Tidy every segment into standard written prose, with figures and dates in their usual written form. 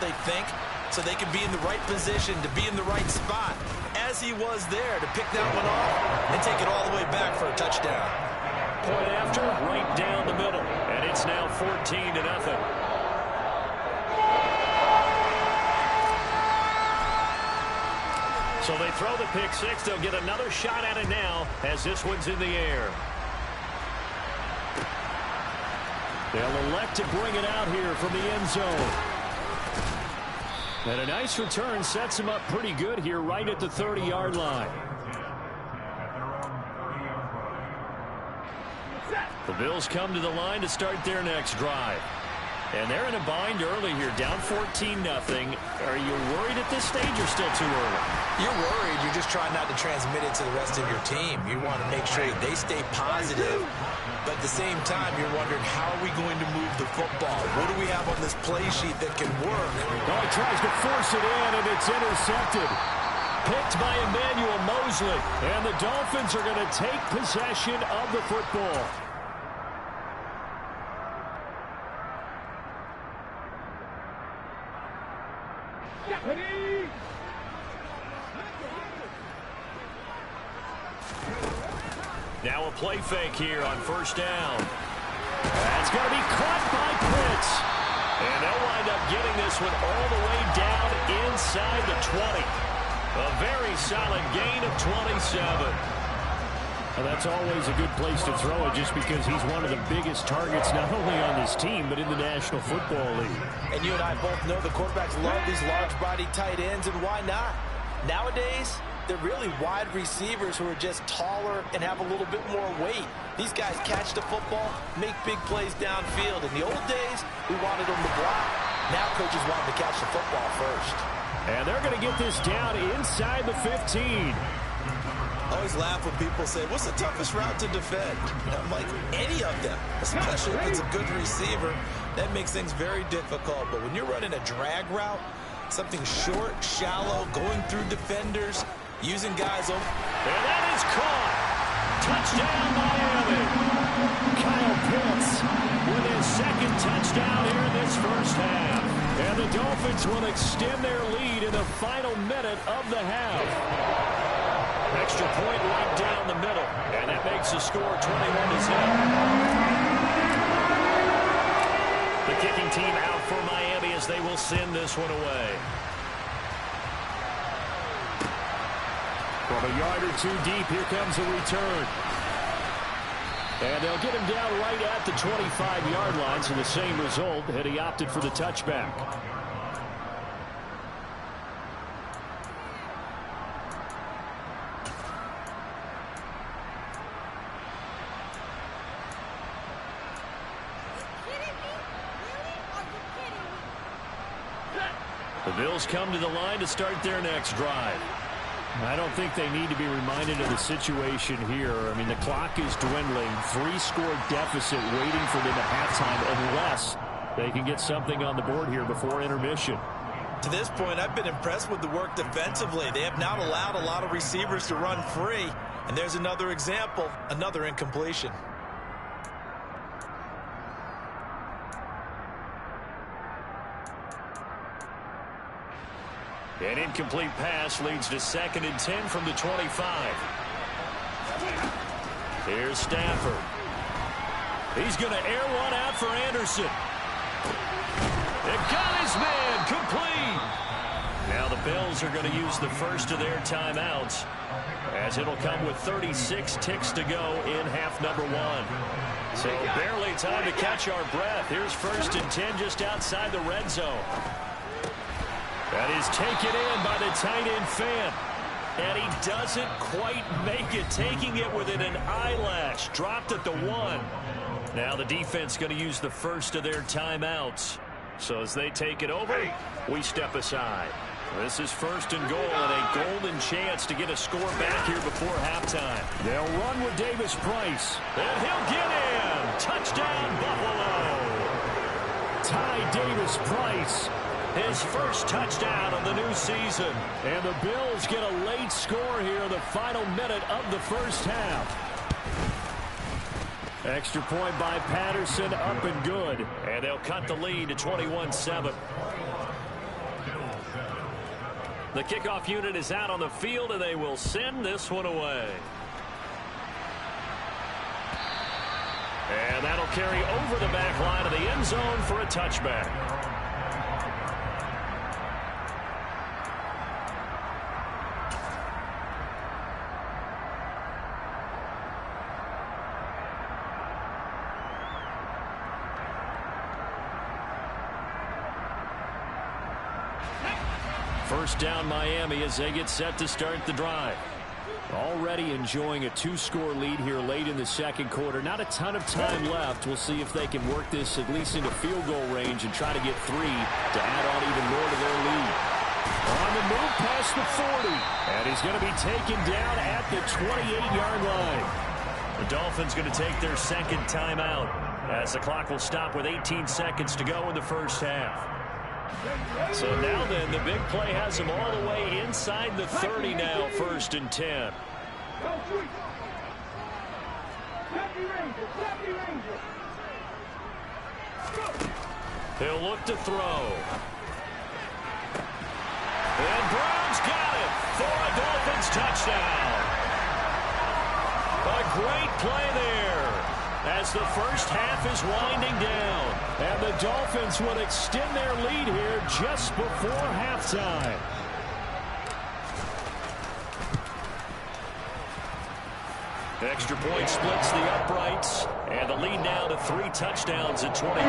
they think, so they can be in the right position to be in the right spot, as he was there to pick that one off and take it all the way back for a touchdown. Point after, right down the middle, and it's now 14-0. So they throw the pick six. They'll get another shot at it now as this one's in the air. They'll elect to bring it out here from the end zone. And a nice return sets him up pretty good here right at the 30-yard line. The Bills come to the line to start their next drive. And they're in a bind early here, down 14-0. Are you worried at this stage or still too early? You're worried. You're just trying not to transmit it to the rest of your team. You want to make sure that they stay positive. But at the same time, you're wondering, how are we going to move the football? What do we have on this play sheet that can work? Oh, he tries to force it in, and it's intercepted. Picked by Emmanuel Mosley. And the Dolphins are going to take possession of the football. Now a play fake here on first down. That's going to be caught by Pitts. And they'll wind up getting this one all the way down inside the 20. A very solid gain of 27. Well, that's always a good place to throw it just because he's one of the biggest targets not only on this team but in the National Football League. And you and I both know the quarterbacks love these large-body tight ends, and why not? Nowadays, they're really wide receivers who are just taller and have a little bit more weight. These guys catch the football, make big plays downfield. In the old days, we wanted them to block. Now coaches want them to catch the football first. And they're going to get this down inside the 15. I always laugh when people say, what's the toughest route to defend? And I'm like, any of them, especially if it's a good receiver. That makes things very difficult. But when you're running a drag route, something short, shallow, going through defenders, using guys over. And that is caught. Touchdown, Miami. Kyle Pitts with his second touchdown here in this first half. And the Dolphins will extend their lead in the final minute of the half. Extra point right down the middle. And that makes the score 21-0. The kicking team out for Miami as they will send this one away. From a yard or two deep, here comes a return. And they'll get him down right at the 25-yard line, so the same result had he opted for the touchback. The Bills come to the line to start their next drive. I don't think they need to be reminded of the situation here. I mean, the clock is dwindling. 3-score deficit waiting for them at halftime unless they can get something on the board here before intermission. To this point, I've been impressed with the work defensively. They have not allowed a lot of receivers to run free. And there's another example, another incompletion. An incomplete pass leads to 2nd and 10 from the 25. Here's Stafford. He's going to air one out for Anderson. It got his man complete. Now the Bills are going to use the first of their timeouts as it'll come with 36 ticks to go in half number 1. So barely time to catch our breath. Here's 1st and 10 just outside the red zone. That is taken in by the tight end Fant. And he doesn't quite make it, taking it within an eyelash. Dropped at the 1. Now the defense going to use the first of their timeouts. So as they take it over, we step aside. This is 1st and goal and a golden chance to get a score back here before halftime. They'll run with Davis Price. And he'll get in. Touchdown, Buffalo. Ty Davis Price. His first touchdown of the new season. And the Bills get a late score here in the final minute of the first half. Extra point by Patterson, up and good. And they'll cut the lead to 21-7. The kickoff unit is out on the field, and they will send this one away. And that'll carry over the back line of the end zone for a touchback. First down Miami as they get set to start the drive. Already enjoying a 2-score lead here late in the second quarter. Not a ton of time left. We'll see if they can work this at least into field goal range and try to get 3 to add on even more to their lead. On the move past the 40. And he's going to be taken down at the 28-yard line. The Dolphins going to take their second timeout as the clock will stop with 18 seconds to go in the first half. So now then, the big play has him all the way inside the 30 now, 1st and 10. He'll look to throw. And Brown's got it for a Dolphins touchdown. A great play there as the first half is winding down. And the Dolphins would extend their lead here just before halftime. Extra point splits the uprights. And the lead now to 3 touchdowns at 21.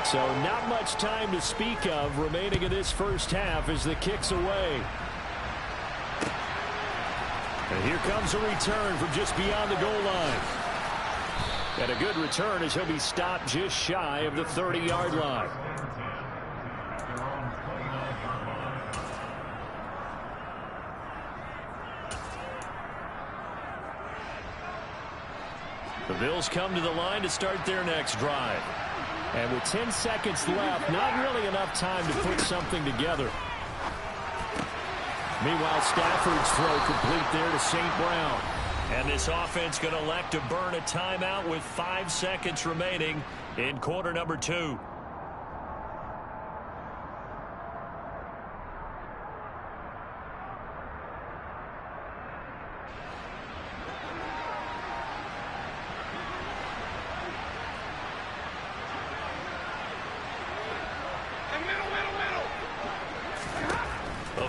So not much time to speak of remaining in this first half as the kick's away. And here comes a return from just beyond the goal line. And a good return as he'll be stopped just shy of the 30-yard line. The Bills come to the line to start their next drive. And with 10 seconds left, not really enough time to put something together. Meanwhile, Stafford's throw complete there to St. Brown. And this offense going to elect to burn a timeout with 5 seconds remaining in quarter number 2.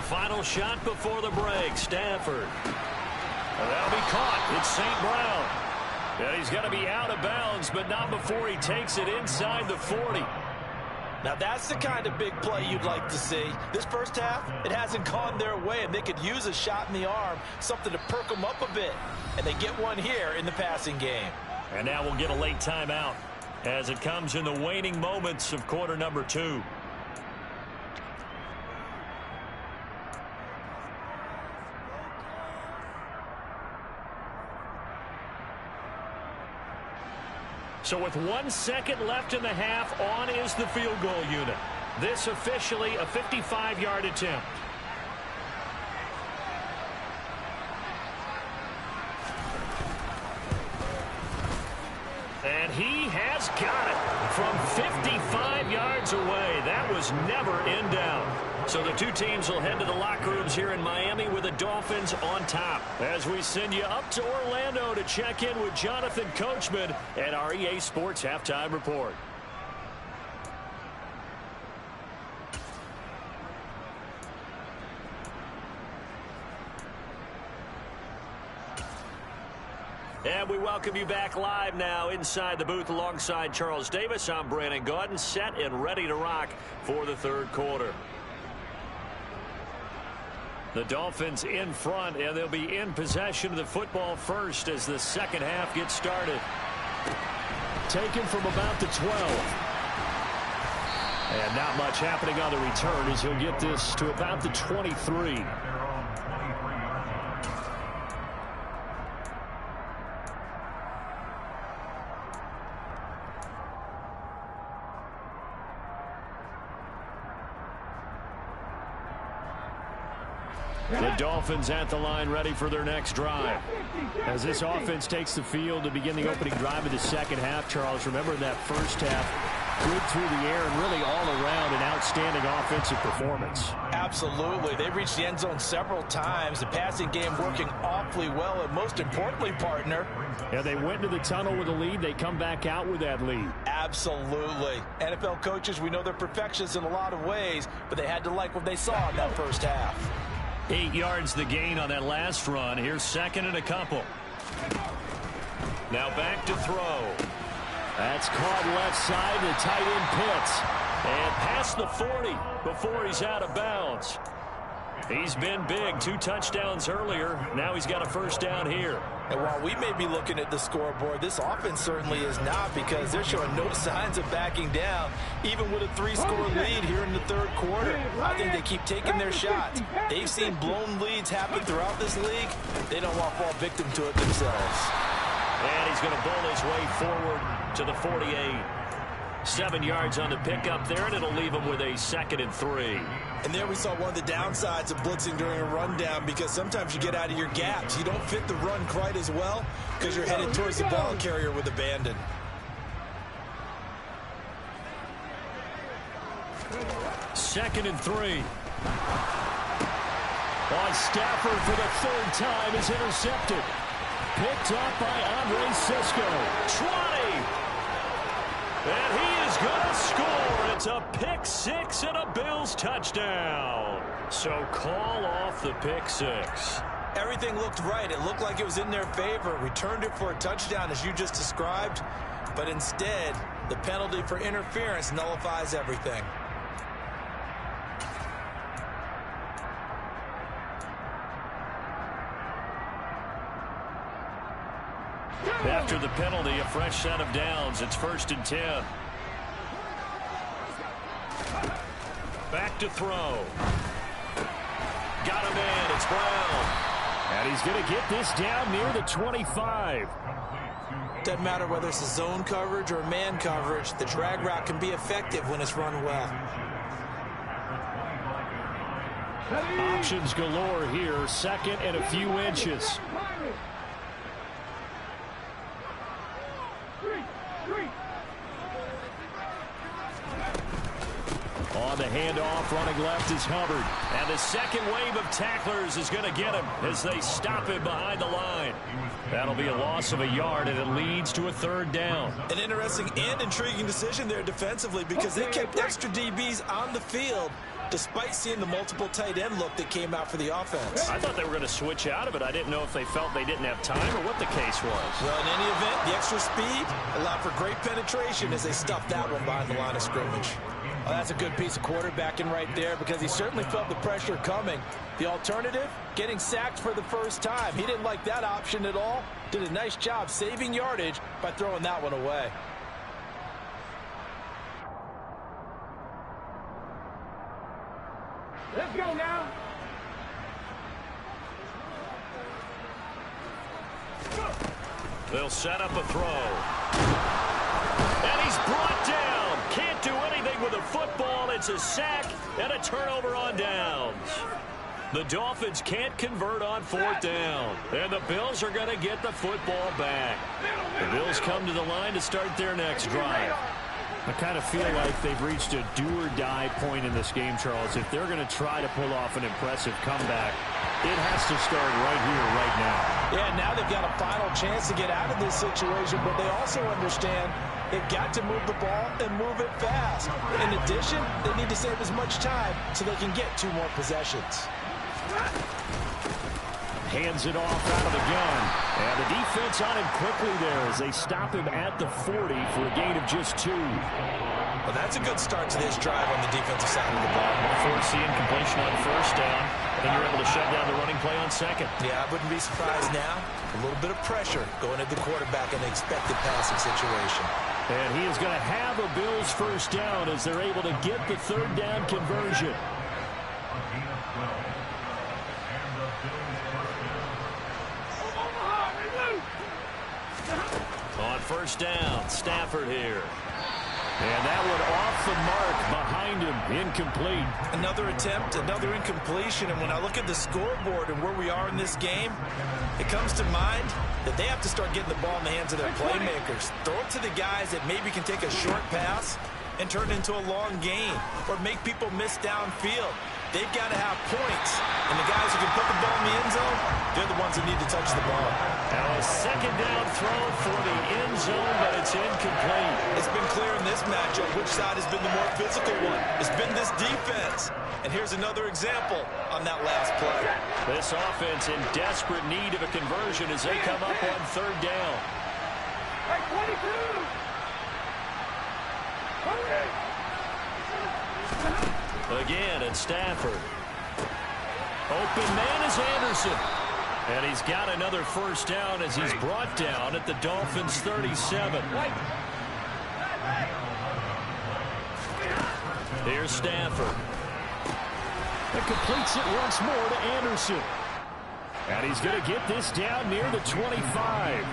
Final shot before the break. Stafford. And that'll be caught. It's St. Brown. And he's going to be out of bounds, but not before he takes it inside the 40. Now that's the kind of big play you'd like to see. This first half, it hasn't gone their way, and they could use a shot in the arm, something to perk them up a bit. And they get one here in the passing game. And now we'll get a late timeout as it comes in the waning moments of quarter number 2. So with 1 second left in the half, on is the field goal unit. This officially a 55-yard attempt. And he has got it from 55 yards away. That was never in doubt. So the two teams will head to the locker rooms here in Miami with the Dolphins on top. As we send you up to Orlando to check in with Jonathan Coachman and our EA Sports Halftime Report. And we welcome you back live now inside the booth alongside Charles Davis. I'm Brandon Gaudin, set and ready to rock for the third quarter. The Dolphins in front, and they'll be in possession of the football first as the second half gets started. Taken from about the 12. And not much happening on the return as he'll get this to about the 23. The Dolphins at the line ready for their next drive. As this offense takes the field to begin the opening drive of the second half, Charles, remember in that first half, Good through the air and really all around an outstanding offensive performance. Absolutely. They reached the end zone several times. The passing game working awfully well. And most importantly, partner. Yeah, they went into the tunnel with a lead. They come back out with that lead. Absolutely. NFL coaches, we know they're perfectionists in a lot of ways, but they had to like what they saw in that first half. 8 yards the gain on that last run. Here's second and a couple. Now back to throw. That's caught left side to tight end Pitts. And past the 40 before he's out of bounds. He's been big. 2 touchdowns earlier. Now he's got a first down here. And while we may be looking at the scoreboard, this offense certainly is not, because they're showing no signs of backing down, even with a 3-score lead here in the third quarter. I think they keep taking their shots. They've seen blown leads happen throughout this league. They don't want to fall victim to it themselves. And he's going to bowl his way forward to the 48. 7 yards on the pickup there, and it'll leave him with a 2nd and 3. And there we saw one of the downsides of blitzing during a rundown, because sometimes you get out of your gaps. You don't fit the run quite as well because you're headed towards the ball carrier with abandon. Second and 3. On Stafford for the 3rd time is intercepted. Picked up by Andre Sisco. 20. And he is going to score. It's a pick 6 and a Bills touchdown. So call off the pick 6. Everything looked right. It looked like it was in their favor. Returned it for a touchdown, as you just described. But instead, the penalty for interference nullifies everything. After the penalty, a fresh set of downs. It's 1st and 10. Back to throw. Got him in. It's Brown. And he's going to get this down near the 25. Doesn't matter whether it's a zone coverage or man coverage. The drag route can be effective when it's run well. Options galore here. 2nd and a few inches. On the handoff, running left is Hubbard. And the second wave of tacklers is going to get him as they stop him behind the line. That'll be a loss of a yard, and it leads to a 3rd down. An interesting and intriguing decision there defensively, because they kept extra DBs on the field despite seeing the multiple tight end look that came out for the offense. I thought they were going to switch out of it. I didn't know if they felt they didn't have time or what the case was. Well, in any event, the extra speed allowed for great penetration as they stuffed that one behind the line of scrimmage. Well, that's a good piece of quarterbacking right there, because he certainly felt the pressure coming. The alternative, getting sacked for the first time. He didn't like that option at all. Did a nice job saving yardage by throwing that one away. Let's go now. They'll set up a throw. And he's brought down. Can't do anything with a football. It's a sack and a turnover on downs. The Dolphins can't convert on 4th down. And the Bills are going to get the football back. The Bills come to the line to start their next drive. I kind of feel like they've reached a do-or-die point in this game, Charles. If they're going to try to pull off an impressive comeback, it has to start right here, right now. Yeah, now they've got a final chance to get out of this situation, but they also understand they've got to move the ball and move it fast. In addition, they need to save as much time so they can get 2 more possessions. Hands it off out of the gun. And the defense on him quickly there as they stop him at the 40 for a gain of just 2. Well, that's a good start to this drive on the defensive side of the ball. Force the incompletion on 1st down. Then you're able to shut down the running play on 2nd. Yeah, I wouldn't be surprised now. A little bit of pressure going at the quarterback in an expected passing situation. And he is going to have a Bills 1st down as they're able to get the 3rd down conversion. On 1st down, Stafford here. And that one off the mark behind him, incomplete. Another attempt, another incompletion, and when I look at the scoreboard and where we are in this game, it comes to mind that they have to start getting the ball in the hands of their playmakers. Throw it to the guys that maybe can take a short pass and turn it into a long gain or make people miss downfield. They've got to have points, and the guys who can put the ball in the end zone, they're the ones that need to touch the ball. Now a second down throw for the end zone, but it's incomplete. It's been clear in this matchup which side has been the more physical one. It's been this defense. And here's another example on that last play. This offense in desperate need of a conversion as they come up on third down. Hey, 22! Again, it's Stafford. Open man is Anderson. And he's got another first down as he's brought down at the Dolphins' 37. Here's Stafford. It completes it once more to Anderson. And he's going to get this down near the 25.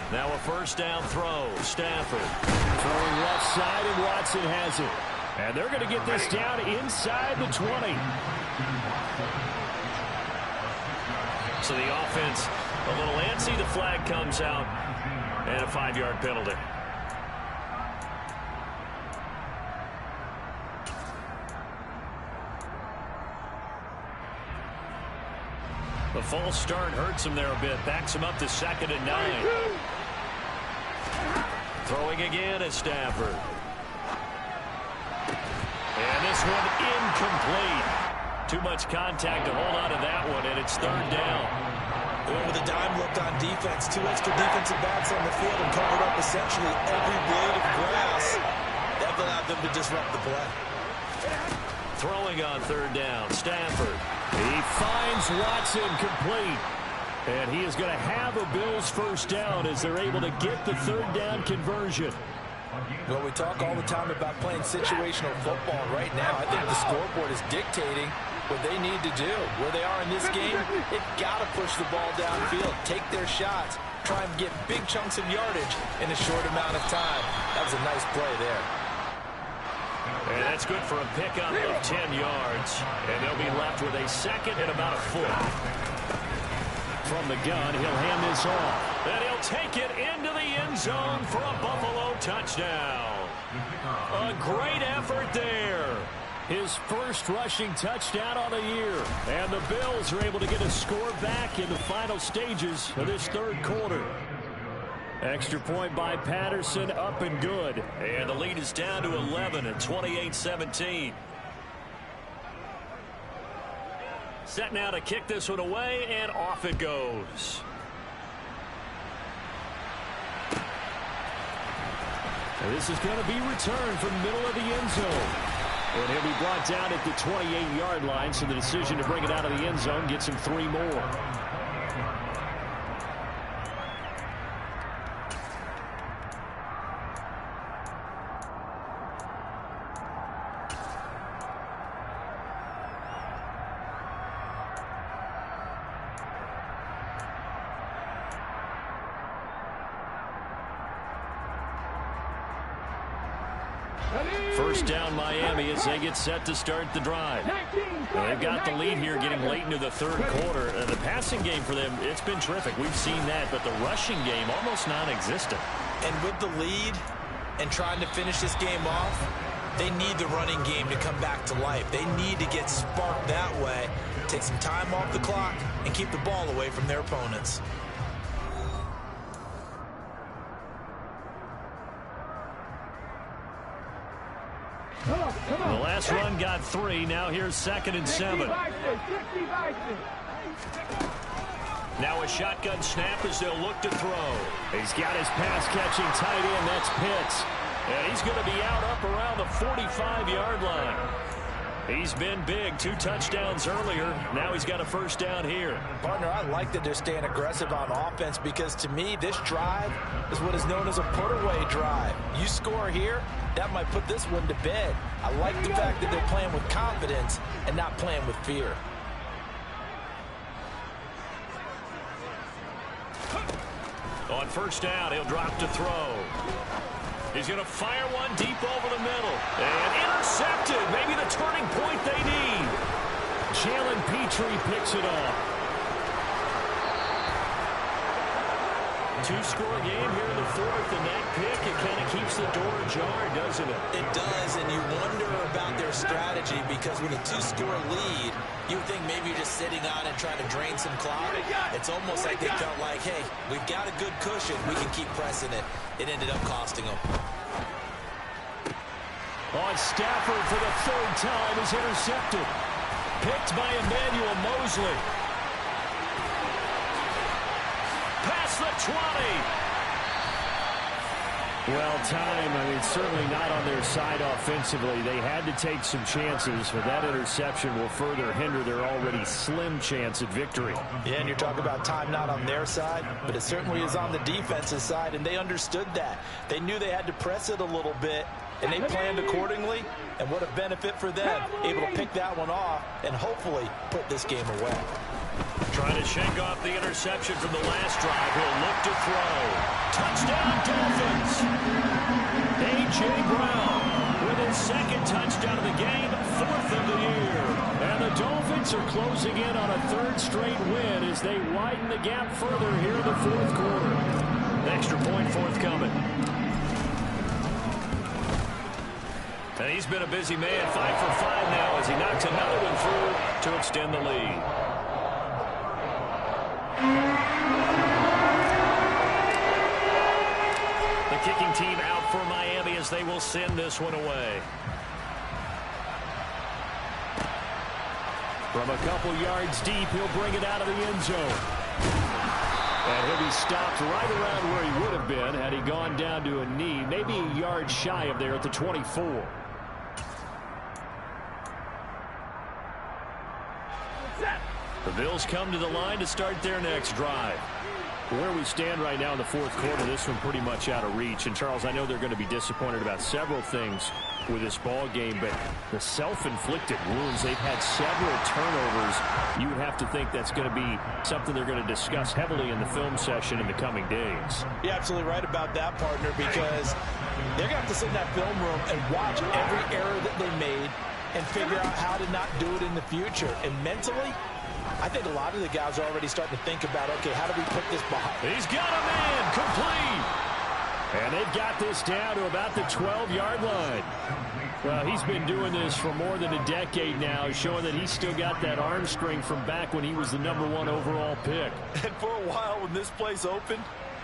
Now a first down throw. Stafford throwing left side, and Watson has it. And they're going to get this down inside the 20. So the offense a little antsy. The flag comes out, and a 5-yard penalty. The false start hurts him there a bit. Backs him up to 2nd and 9. Throwing again is Stafford. And this one incomplete. Too much contact to hold on to that one, and it's third down. With a dime looked on defense, 2 extra defensive backs on the field and covered up essentially every blade of grass. That allowed them to disrupt the play. Throwing on third down, Stafford. He finds Watson complete. And he is going to have a Bills first down as they're able to get the third down conversion. Well, we talk all the time about playing situational football. Right now, I think the scoreboard is dictating what they need to do. Where they are in this game, they've got to push the ball downfield, take their shots, try and get big chunks of yardage in a short amount of time. That was a nice play there. And that's good for a pickup of 10 yards. And they'll be left with a second and about a foot. From the gun, he'll hand this off. And he'll take it into the end zone for a Buffalo touchdown. A great effort there. His first rushing touchdown on the year. And the Bills are able to get a score back in the final stages of this third quarter. Extra point by Patterson, up and good. And the lead is down to 11 at 28-17. Set now to kick this one away, and off it goes. And this is going to be returned from the middle of the end zone. And he'll be brought down at the 28-yard line, so the decision to bring it out of the end zone gets him 3 more. First down Miami as they get set to start the drive. They've got the lead here getting late into the third quarter. The passing game for them, it's been terrific. We've seen that, but the rushing game almost non-existent. And with the lead and trying to finish this game off, they need the running game to come back to life. They need to get sparked that way, take some time off the clock, and keep the ball away from their opponents. The last run got 3. Now here's 2nd and 7. Now a shotgun snap as they'll look to throw. He's got his pass-catching tight end. That's Pitts. And he's going to be out up around the 45-yard line. He's been big. 2 touchdowns earlier. Now he's got a first down here. Partner, I like that they're staying aggressive on offense because, to me, this drive is what is known as a put-away drive. You score here, that might put this one to bed. I like the fact that they're playing with confidence and not playing with fear. On first down, he'll drop to throw. He's going to fire one deep over the middle. And intercepted. Maybe the turning point they need. Jalen Petrie picks it off. Two-score game here in the fourth, and that pick, it kind of keeps the door ajar, doesn't it? It does, and you wonder about their strategy because with a two-score lead, you would think maybe you're just sitting on it trying to drain some clock. It's almost like they felt like, hey, we've got a good cushion. We can keep pressing it. It ended up costing them. On Stafford for the third time is intercepted. Picked by Emmanuel Mosley. Past the 20. Well, time, certainly not on their side offensively. They had to take some chances, but that interception will further hinder their already slim chance at victory. Yeah, and you're talking about time not on their side, but it certainly is on the defensive side, and they understood that. They knew they had to press it a little bit, and they planned accordingly, and what a benefit for them, able to pick that one off and hopefully put this game away. Trying to shake off the interception from the last drive. He'll look to throw. Touchdown, Dolphins! A.J. Brown with his second touchdown of the game, fourth of the year. And the Dolphins are closing in on a third straight win as they widen the gap further here in the fourth quarter. Extra point forthcoming. And he's been a busy man, 5 for 5 now as he knocks another one through to extend the lead. The kicking team out for Miami as they will send this one away. From a couple yards deep, he'll bring it out of the end zone. And he'll be stopped right around where he would have been had he gone down to a knee, maybe a yard shy of there at the 24. The Bills come to the line to start their next drive. Where we stand right now in the fourth quarter, this one pretty much out of reach. And, Charles, I know they're going to be disappointed about several things with this ball game, but the self-inflicted wounds, they've had several turnovers. You would have to think that's going to be something they're going to discuss heavily in the film session in the coming days. You're absolutely right about that, partner, because they're going to have to sit in that film room and watch every error that they made and figure out how to not do it in the future. And mentally, I think a lot of the guys are already starting to think about, okay, how do we put this behind? He's got a man complete. And they've got this down to about the 12-yard line. Well, he's been doing this for more than a decade now, showing that he's still got that arm strength from back when he was the #1 overall pick. And for a while when this place opened,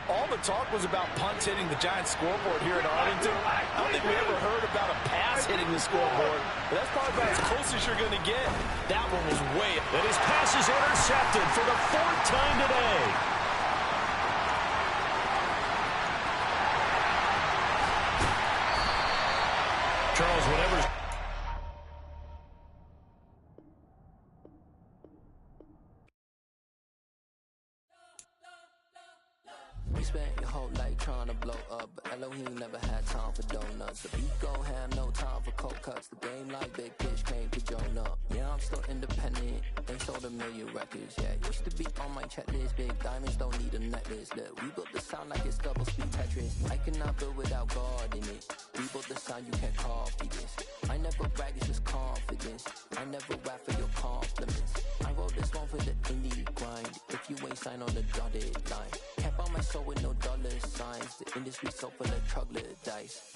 all the talk was about punts hitting the Giants scoreboard here in Arlington. I don't think we ever heard about a pass hitting the scoreboard. But that's probably about as close as you're going to get. That one was way up. And his pass is intercepted for the 4th time today. Charles, whatever's... You spent your whole life trying to blow up, but Elohim never had time for donuts. The beat go ham, no time for cold cuts. The game like Big Fish came to Jonah. Yeah, I'm still independent. They sold 1 million records. Yeah, used to be on my checklist. Big diamonds don't need a necklace. Look, we built the sound like it's double speed Tetris. I cannot build without God in it. We built the sound, you can't copy this. I never brag, it's just confidence. I never rap for your compliments. I wrote this one for the indie grind. If you ain't signed on the dotted line, can't buy my soul with no dollar signs. The industry so full of troglodytes.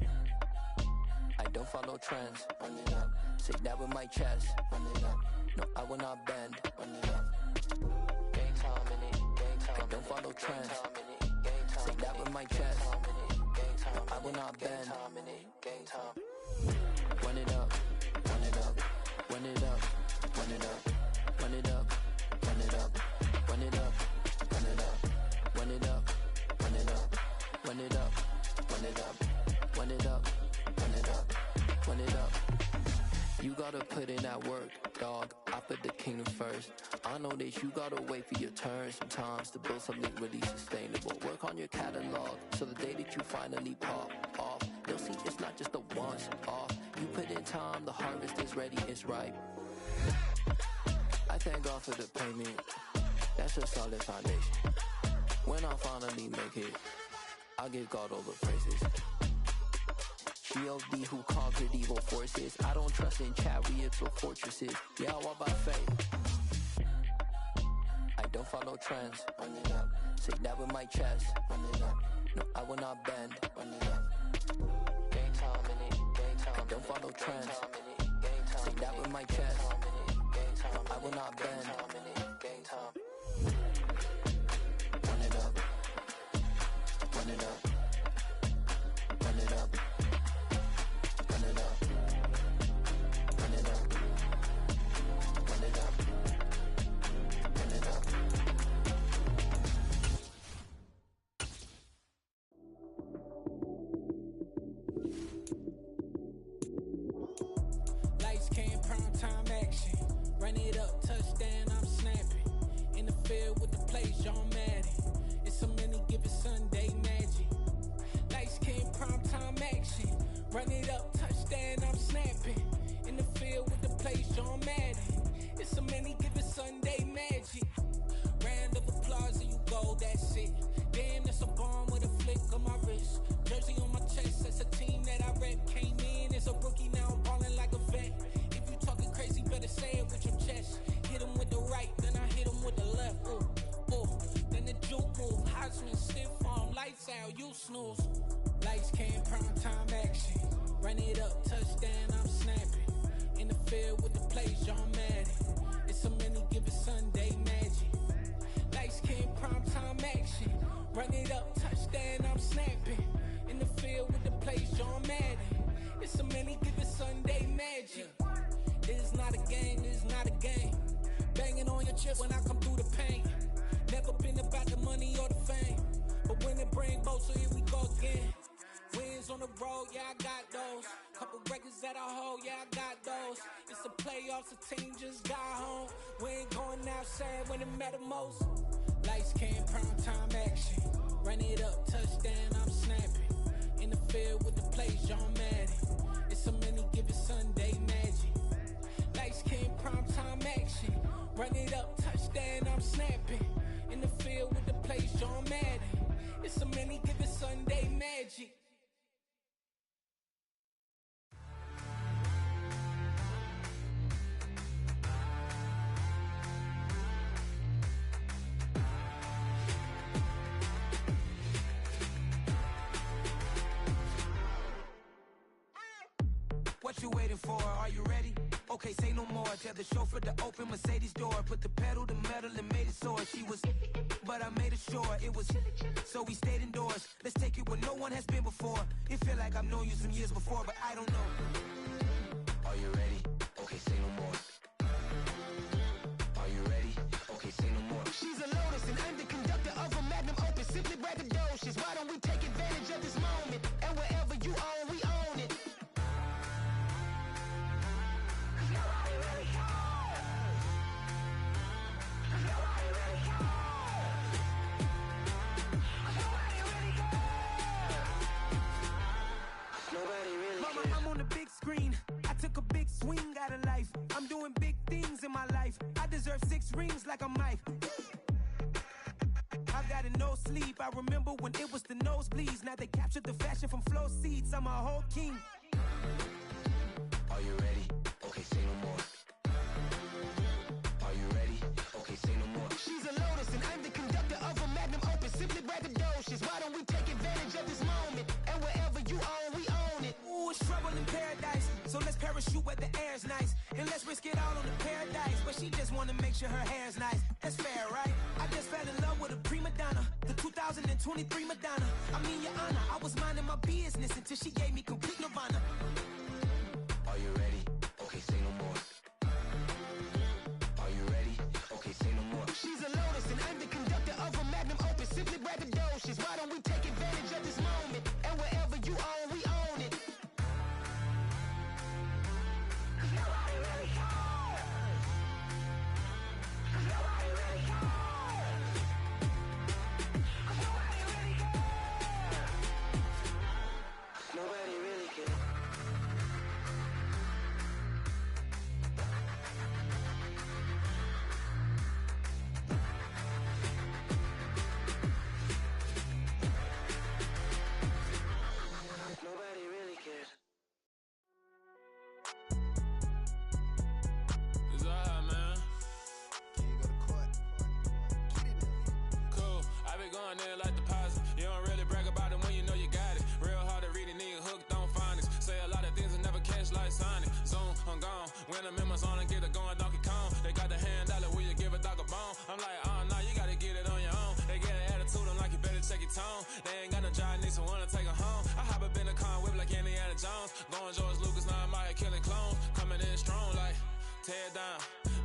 I don't follow trends. Run it up. Say that with my chest. Run it up. No, I will not bend. Run it up. Game time in it. Game time. I don't follow trends. Say that with my chest. No, I will not bend. Game time. Run it up. Run it up. Run it up. Run it up. Run it up. Run it up. Run it up. Run it up. Run it up. Run it up. Run it up. Run it up. Run it up. Run it up. Run it up. You gotta put in that work, dog. I put the kingdom first. I know that you gotta wait for your turn sometimes to build something really sustainable. Work on your catalog so the day that you finally pop off, you'll see it's not just a once off. You put in time, the harvest is ready, it's ripe. I thank God for the payment. That's a solid foundation. When I finally make it, I'll give God all the praises. G.O.D. who conquered evil forces. I don't trust in chariots or fortresses. Yeah, I walk by faith. I don't follow trends. Run it up. Say that with my chest. Run it up. No, I will not bend. Run it up. Game time in it. Game time. I don't follow trends. Say that with my chest. No, I will not bend. Game time. Run it up. Run it up. Run it up. Run it up. Run it up. Run it up. Run it up. Lights came, prime time action. Run it up, touchdown, I'm snapping. In the field with the plays, John Madden. It's so many, give it Sunday magic. Lights came, prime time action. Run it up, touchdown, I'm snapping. In the field with the plays, John Madden. It's so many, give it Sunday magic. Round of applause and you go, that's it. Damn, that's a bomb with a flick on my wrist. Jersey on my chest, that's a team that I rep. Came in as a rookie, now I'm ballin' like a vet. If you talking crazy, better say it with your chest. Hit him with the right, then I hit him with the left. Ooh, ooh. Then the juke move, Heisman, stiff arm, lights out, you snooze. Lights came, prime time action. Run it up, touchdown, I'm snapping. In the field with the plays, John Madden. It's so many, give it Sunday magic. Lights came, prime time action. Run it up, touchdown, I'm snapping. In the field with the plays, John Madden. It's so many, give it Sunday magic. It is not a game, it is not a game. Banging on your chest when I come through the pain. Never been about the money or the fame. But when it bring both, so here we go again. Wins on the road, yeah, I got those. Couple records that I hold, yeah, I got those. It's the playoffs, the team just got home. We ain't going outside when it matter most. Lights came, prime time action. Run it up, touchdown, I'm snapping. In the field with the plays, John Madden. It's so many, give it Sunday magic. Lights came, prime time action. Run it up, touchdown, I'm snapping. In the field with the plays, John Madden. It's so many, give it Sunday magic. What you waiting for? Are you ready? Okay, say no more. Tell the chauffeur to open Mercedes door. Put the pedal to metal and made it soar. She was, but I made it sure it was. So we stayed indoors. Let's take it where no one has been before. It feel like I've known you some years before, but I don't know. Are you ready? Okay, say no more. Are you ready? Okay, say no more. She's a Lotus and I'm the conductor of a magnum opus. Simply braggadocious. Why don't we take advantage of this moment? And wherever you own, we own it. Mama, I'm on the big screen. I took a big swing out of life. I'm doing big things in my life. I deserve 6 rings like a Mike. I've got no sleep. I remember when it was the nosebleeds. Now they captured the fashion from flow seats. I'm a whole king. Are you ready? Okay, say no more. Are you ready? Okay, say no more. She's a Lotus and I'm the conductor of a magnum opus. Simply braggadocious. Why don't we take advantage of this moment? And wherever you own, we own it. Ooh, it's trouble in paradise. So let's parachute where the air's nice. And let's risk it all on the paradise. But she just wanna make sure her hair's nice. That's fair, right? I just fell in love with a prima donna. The 2023 Madonna. I mean, your honor, I was minding my business until she gave me complete nirvana. Are you ready? Okay, say no more. Are you ready? Okay, say no more. She's a Lotus and I'm the conductor of a magnum opus. Simply braggadocious. Why don't we take advantage of this moment? And wherever you own, we own it. Nobody really cares. Nobody really cares. Nobody really cares. Nobody really fun, then like deposit. You don't really brag about it when you know you got it. Real hard to read a nigga hooked on phonics. Say a lot of things and never catch like Sonic. Zoom, I'm gone. When I'm in my zone and get it going Donkey Kong. They got the hand dollar, will you give a dog a bone? I'm like, oh no, you gotta get it on your own. They get an attitude, I'm like, you better check your tone. They ain't got no job, need someone to take her home. I hop up in the car, whip like Indiana Jones. Going George Lucas, now I'm out here killing clones. Coming in strong like, tear down,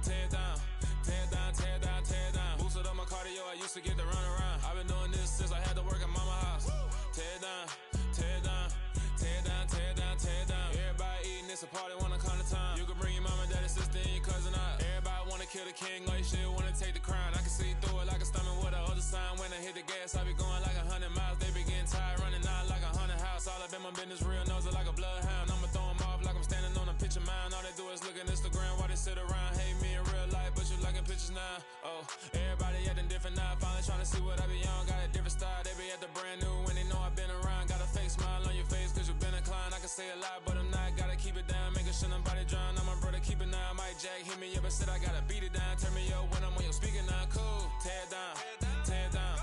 tear down, tear down, tear down, tear down. Boosted up my cardio, I used to get to run around. I've been doing this since I had to work at mama house. Tear down, tear down, tear down, tear down, tear down. Everybody eating, it's a party, wanna come to time. You can bring your mama, daddy, sister, and your cousin out. Everybody wanna kill the king, like shit, wanna take the crown. I can see through it like a stomach with a other sign. When I hit the gas, I be going like 100 miles. They be getting tired, running out like 100 house. All up in my business, real nose it like a bloodhound. I'ma throw them off like I'm standing on a picture mound. All they do is look at Instagram while they sit around. Hate me in real life, but you liking pictures now. Oh, everybody acting different now. Finally trying to see what I be on. Got a different style, they be at the brand new when they know I've been around. Got a fake smile on your face cause you been inclined. I can say a lot, but I'm not. Gotta keep it down, making sure nobody drown. I'm my brother, keep it now. Mike Jack hit me up and said I gotta beat it down. Turn me up when I'm on your speaker now. Cool, tear down, tear down,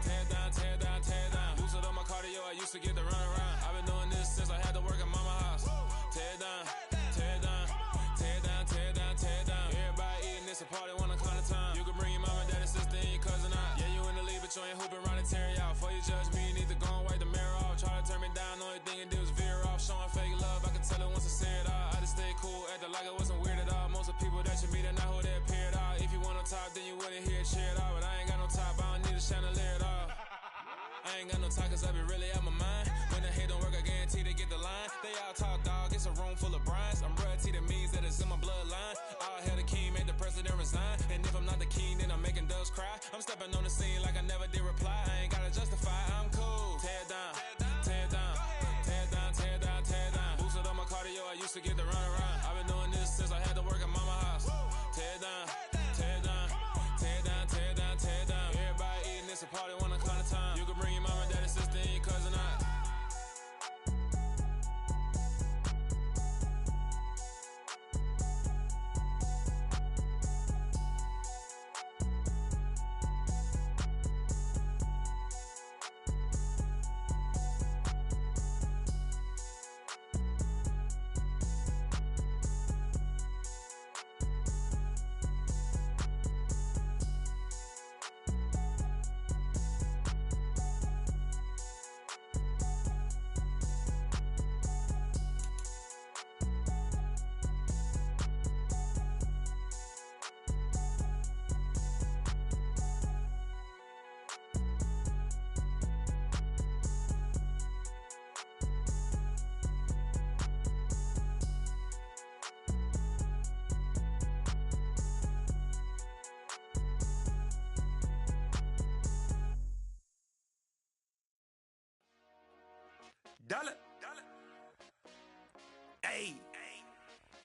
tear down, tear down, tear down. Boosted up my cardio, I used to get to run around. I've been doing this since I had to work at mama house. Tear down, tear down, tear down, tear down, tear down. Everybody eating, it's a party, wanna come to time. You can bring your mama, daddy, sister, and your cousin out. Yeah, you in the league, but you ain't hooping around and tear you out. Before you judge me, you need to go and wipe the mirror off. Try to turn me down, only thing it do is veer off. Showing fake love, I can tell it once I say it all. I just stay cool, acting like I wasn't weird at all. Most of the people that you meet are not who they appear at all. If you want on top, then you wouldn't hear it cheer at all. But I ain't got no top, I don't need a chandelier at all. I ain't got no talk cause I be really out my mind. When the hate don't work, I guarantee they get the line. They all talk dog, it's a room full of brinds. I'm royalty, that means that it's in my bloodline. All hell the king, made the president resign. And if I'm not the king, then I'm making doves cry. I'm stepping on the scene like I never did reply. I ain't gotta justify, I'm cool. Tear down, tear down, tear down, tear down, tear down. Boosted up my cardio, I used to get to run around. I've been doing this since I had to work at mama house. Tear down, tear down, tear down, tear down, tear down. Everybody eating, it's a party, wanna come to time. You can bring your mama, daddy, sister, and your cousin out. Dollar. Hey.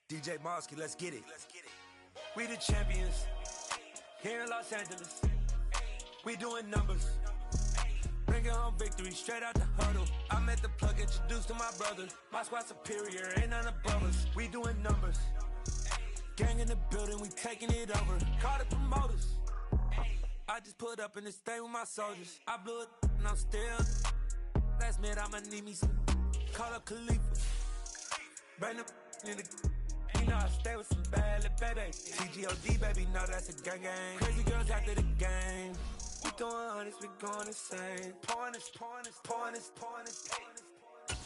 DJ Mosky, let's get it. We the champions here in Los Angeles. We doing numbers. Bringing home victory straight out the huddle. I'm at the plug, introduced to my brother. My squad superior, ain't none above us. We doing numbers. Gang in the building, we taking it over. Call the promoters. I just put up in this thing with my soldiers. I blew it and I'm still. Last minute I'ma need me some. Call up Khalifa. Bring them in the. You know I stay with some bad little baby. TGOD baby, know that's a gang gang. Crazy girls after the game. We doing hundreds, we going insane. Pouring this.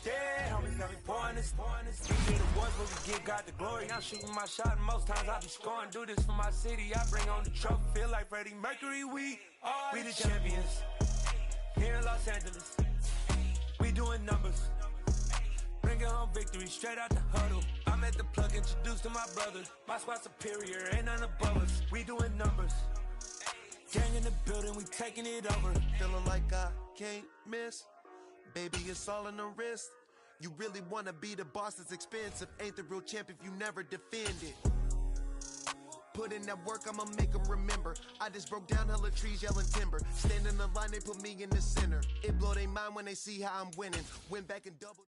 Yeah, homies got me pouring this. We did the ones where we give God the glory. I'm shooting my shot and most times I be scoring. Do this for my city, I bring on the trophy. Feel like Freddie Mercury, we the champions here in Los Angeles. We doing numbers. Bringing home victory straight out the huddle. I'm at the plug, introduced to my brother. My squad superior, ain't none above us. We doing numbers. Gang in the building, we taking it over. Feeling like I can't miss. Baby, it's all in the wrist. You really wanna be the boss, it's expensive. Ain't the real champ if you never defend it. Put in that work, I'ma make them remember. I just broke down hella trees, yelling timber. Stand in the line, they put me in the center. It blow their mind when they see how I'm winning. Went back and doubled.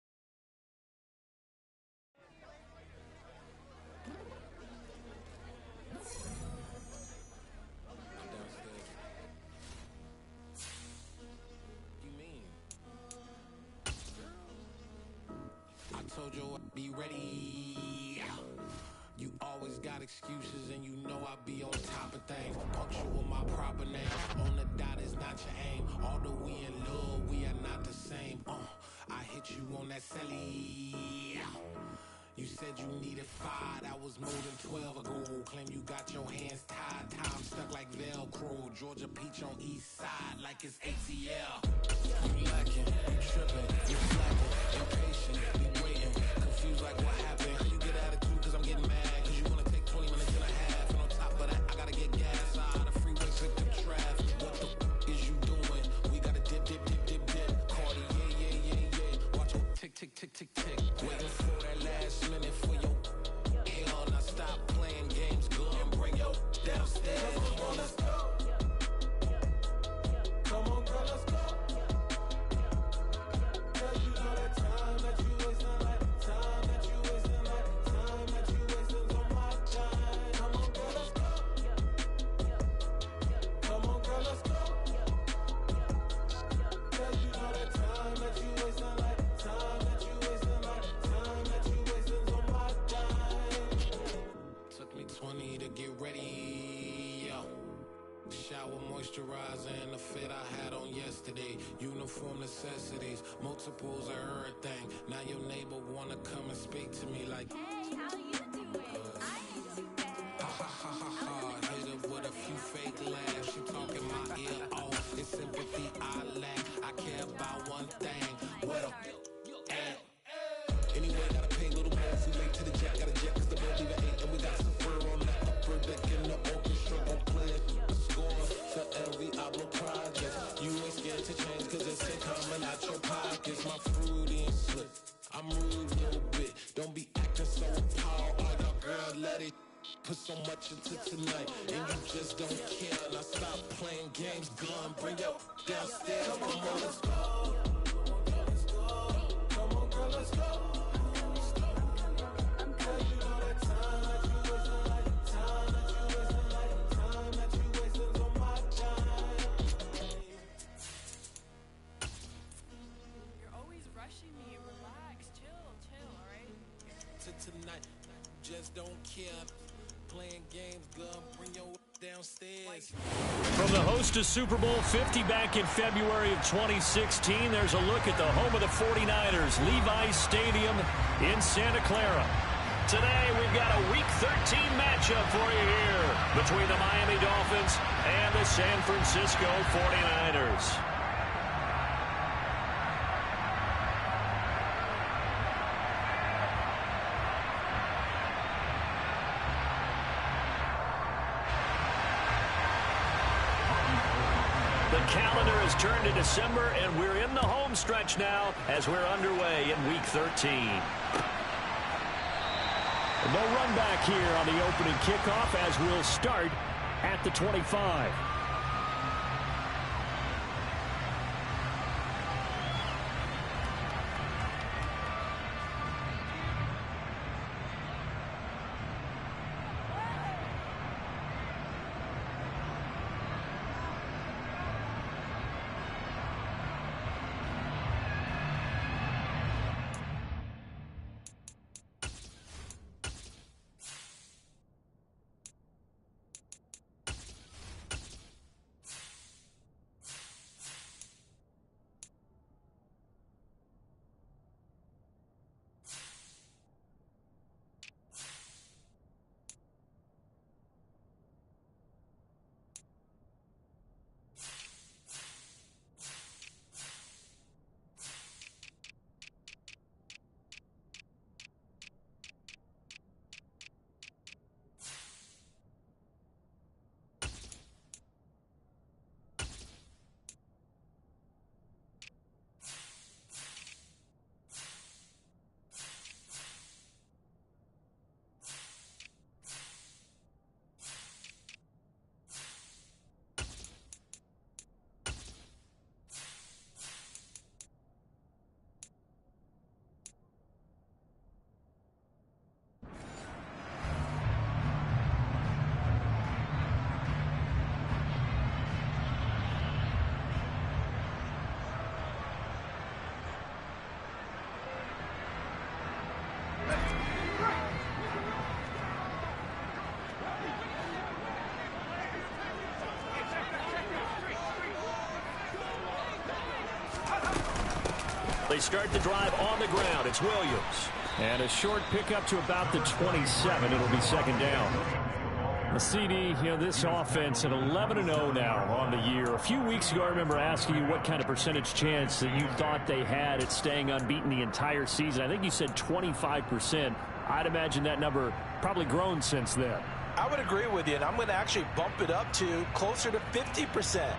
told you I'd be ready. You always got excuses and you know I be on top of things. Punctual my proper name. On the dot is not your aim. Although we in love, we are not the same. I hit you on that celly. You said you needed 5, that was more than 12 ago. Claim you got your hands tied, time stuck like Velcro. Georgia Peach on east side like it's ATL. You lacking, you tripping, you slacking, impatient, you waiting, confused like what happened. How you get attitude cause I'm getting mad, cause you wanna take 20 minutes and a half. And on top of that, I gotta get gas out of the freeway, sick to traffic. What the is you doing? We gotta dip. Cardi, yeah. Watch your tick. Waiting for that last minute for your hell. Now stop playing games, go and bring your downstairs. Come on, let's go. Come on, girl, let's go. Cause you know that time that you wasting, like time that you wasting, like time that you wasting on my time. Come on, girl, let's go. Come on, girl, let's go. Cause you know that time that you wasting, like time that you wasting, like time that you wasting on my time. Took me 20 to get ready, yo. Shower, moisturizer, and the fit I had on yesterday. Uniform necessities, multiples of everything. Now your neighbor wanna come and speak to me like, hey, how you doing? I ain't too bad. ha. Hit her with a few fake laughs. She talking my ear off. It's sympathy I lack. I care about one thing. What a at. Anyway, gotta pay a little more if we late to the jet. Got a jet cause the boat leave at 8. And we got some fur on that upper deck in the orchestra. Don't play it. Score to every album project. You ain't scared to change cause it's ain't coming out your pockets. My fruity and slip. I'm rude a little bit. Don't be acting so appalled. Oh, your girl, let it put so much into tonight. And you just don't care. Now stop playing games. Gun, bring your downstairs. Come on, girl, let's go. Come on, girl, let's go. Cause you know that time that you wasting, like time that you wasting, like time that you wasting on my time. You're always rushing me. Relax, chill, alright? To tonight, just don't care. Playing games, gun, bring your downstairs. From the host to Super Bowl 50 back in February of 2016, there's a look at the home of the 49ers, Levi's Stadium in Santa Clara. Today, we've got a Week 13 matchup for you here between the Miami Dolphins and the San Francisco 49ers. The calendar has turned to December, and we're in the home stretch now as we're underway in Week 13. No run back here on the opening kickoff as we'll start at the 25. They start the drive on the ground. It's Williams. And a short pickup to about the 27. It'll be second down. The CD, this offense at 11-0 now on the year. A few weeks ago, I remember asking you what kind of percentage chance that you thought they had at staying unbeaten the entire season. I think you said 25%. I'd imagine that number probably grown since then. I would agree with you, and I'm going to actually bump it up to closer to 50%.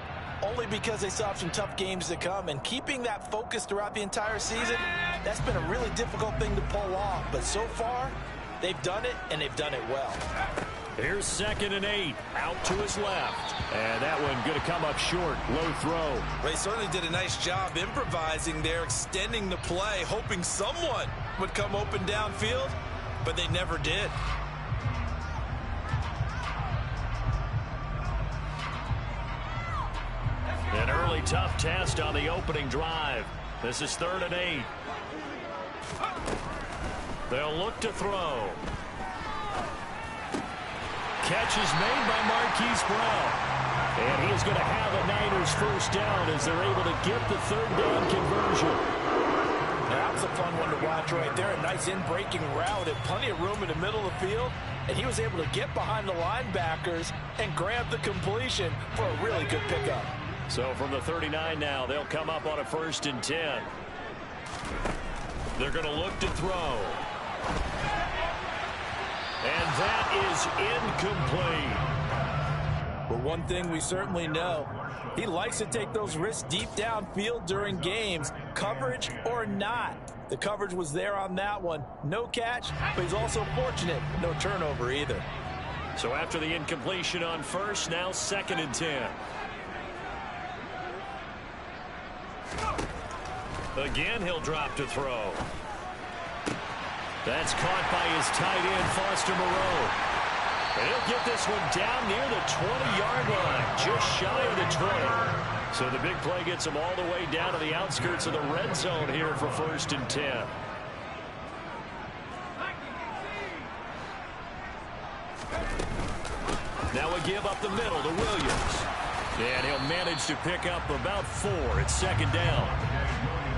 Only because they still have some tough games to come, and keeping that focus throughout the entire season, that's been a really difficult thing to pull off. But so far, they've done it, and they've done it well. Here's 2nd and 8, out to his left. And that one going to come up short, low throw. They certainly did a nice job improvising there, extending the play, hoping someone would come open downfield, but they never did. An early tough test on the opening drive. This is 3rd and 8. They'll look to throw. Catch is made by Marquise Brown. And he's going to have a Niners first down as they're able to get the 3rd down conversion. Now, that's a fun one to watch right there. A nice in-breaking route and plenty of room in the middle of the field. And he was able to get behind the linebackers and grab the completion for a really good pickup. So from the 39 now, they'll come up on a 1st and 10. They're going to look to throw. And that is incomplete. But one thing we certainly know, he likes to take those risks deep downfield during games, coverage or not. The coverage was there on that one. No catch, but he's also fortunate. No turnover either. So after the incompletion on 1st, now 2nd and 10. Again, he'll drop to throw. That's caught by his tight end, Foster Moreau. And he'll get this one down near the 20-yard line, just shy of the 20. So the big play gets him all the way down to the outskirts of the red zone here for 1st and 10. Now we give up the middle to Williams. And he'll manage to pick up about 4 at 2nd down.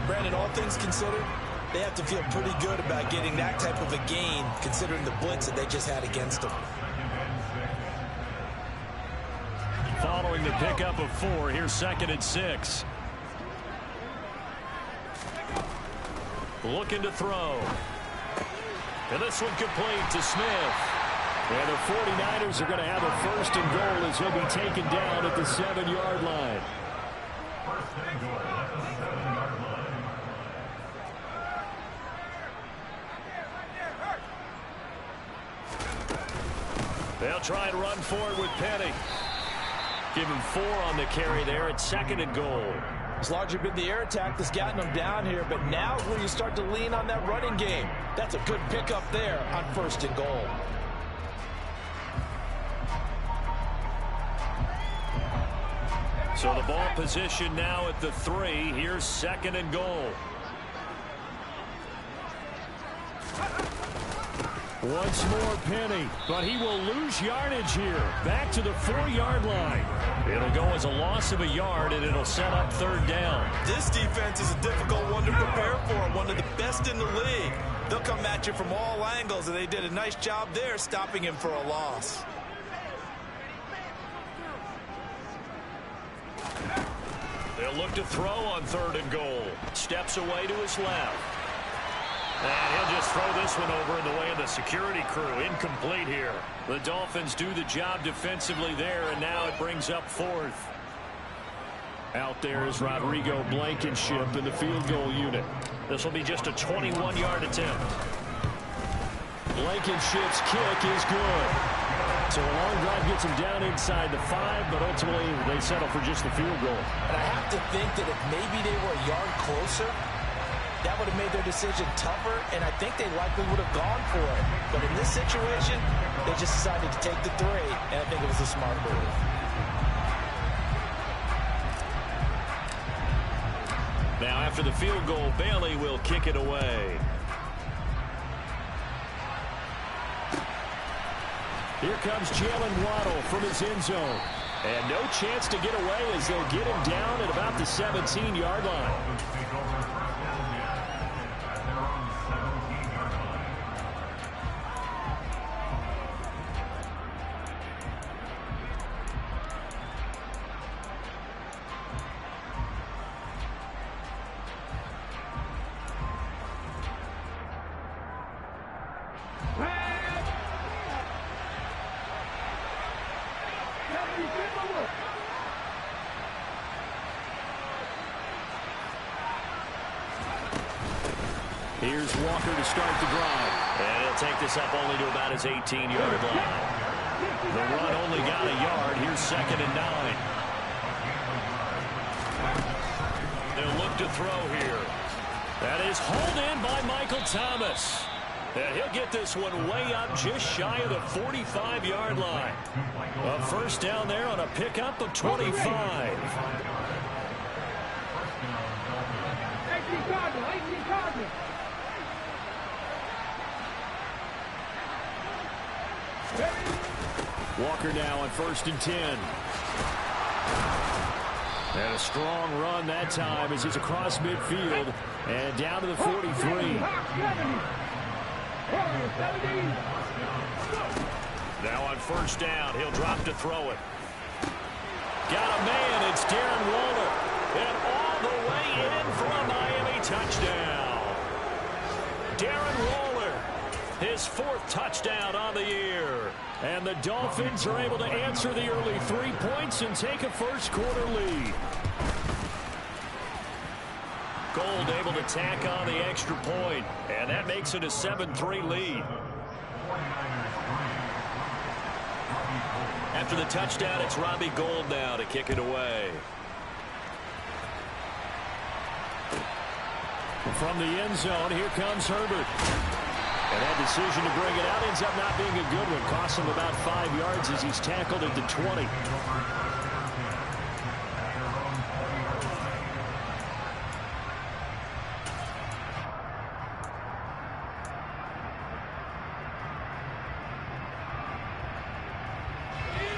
Brandon, all things considered, they have to feel pretty good about getting that type of a gain, considering the blitz that they just had against them. Following the pickup of 4, here's 2nd and 6. Looking to throw. And this one complete to Smith. And the 49ers are going to have a 1st and goal as he'll be taken down at the 7-yard line. They'll try and run forward with Penny. Give him 4 on the carry there at 2nd and goal. It's largely been the air attack that's gotten them down here, but now's where you start to lean on that running game. That's a good pickup there on 1st and goal. So the ball position now at the 3. Here's 2nd and goal. Once more Penny, but he will lose yardage here. Back to the 4-yard line. It'll go as a loss of a yard, and it'll set up 3rd down. This defense is a difficult one to prepare for, one of the best in the league. They'll come at you from all angles, and they did a nice job there stopping him for a loss. They'll look to throw on 3rd and goal. Steps away to his left. And he'll just throw this one over in the way of the security crew. Incomplete here. The Dolphins do the job defensively there, and now it brings up 4th. Out there is Rodrigo Blankenship in the field goal unit. This will be just a 21-yard attempt. Blankenship's kick is good. So a long drive gets him down inside the 5, but ultimately they settle for just the field goal. And I have to think that if maybe they were a yard closer, that would have made their decision tougher, and I think they likely would have gone for it. But in this situation, they just decided to take the 3, and I think it was a smart move. Now after the field goal, Bailey will kick it away. Here comes Jalen Waddle from his end zone. And no chance to get away as they'll get him down at about the 17-yard line. Here's Walker to start the drive. And he'll take this up only to about his 18-yard line. The run only got a yard. Here's 2nd and 9. They'll look to throw here. That is hauled in by Michael Thomas. And he'll get this one way up just shy of the 45-yard line. A first down there on a pickup of 25. Walker now on 1st and 10. And a strong run that time as he's across midfield and down to the 43. Now on 1st down, he'll drop to throw it. Got a man, it's Darren Waller. And all the way in for a Miami touchdown. Darren Waller, his 4th touchdown on the year. And the Dolphins are able to answer the early 3 points and take a first-quarter lead. Gold able to tack on the extra point, and that makes it a 7-3 lead. After the touchdown, it's Robbie Gould now to kick it away. From the end zone, here comes Herbert. And that decision to bring it out ends up not being a good one. Costs him about 5 yards as he's tackled at the 20.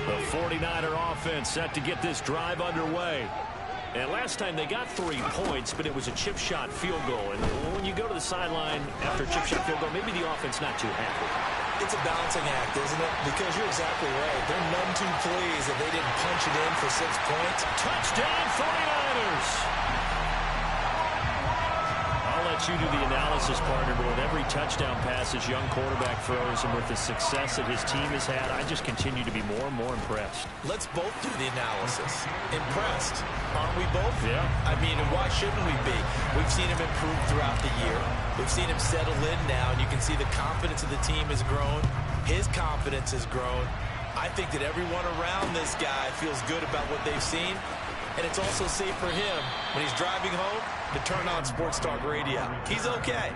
The 49er offense set to get this drive underway. And last time they got 3 points, but it was a chip shot field goal. And when you go to the sideline after a chip shot field goal, maybe the offense not too happy. It's a balancing act, isn't it? Because you're exactly right. They're none too pleased that they didn't punch it in for 6 points. Touchdown 49ers! I'll let you do the analysis, partner, but with every touchdown pass his young quarterback throws and with the success that his team has had, I just continue to be more and more impressed. Let's both do the analysis. Impressed. Aren't we both? Yeah. I mean, and why shouldn't we be? We've seen him improve throughout the year. We've seen him settle in now, and you can see the confidence of the team has grown. His confidence has grown. I think that everyone around this guy feels good about what they've seen, and it's also safe for him when he's driving home to turn on Sports Talk Radio. He's okay.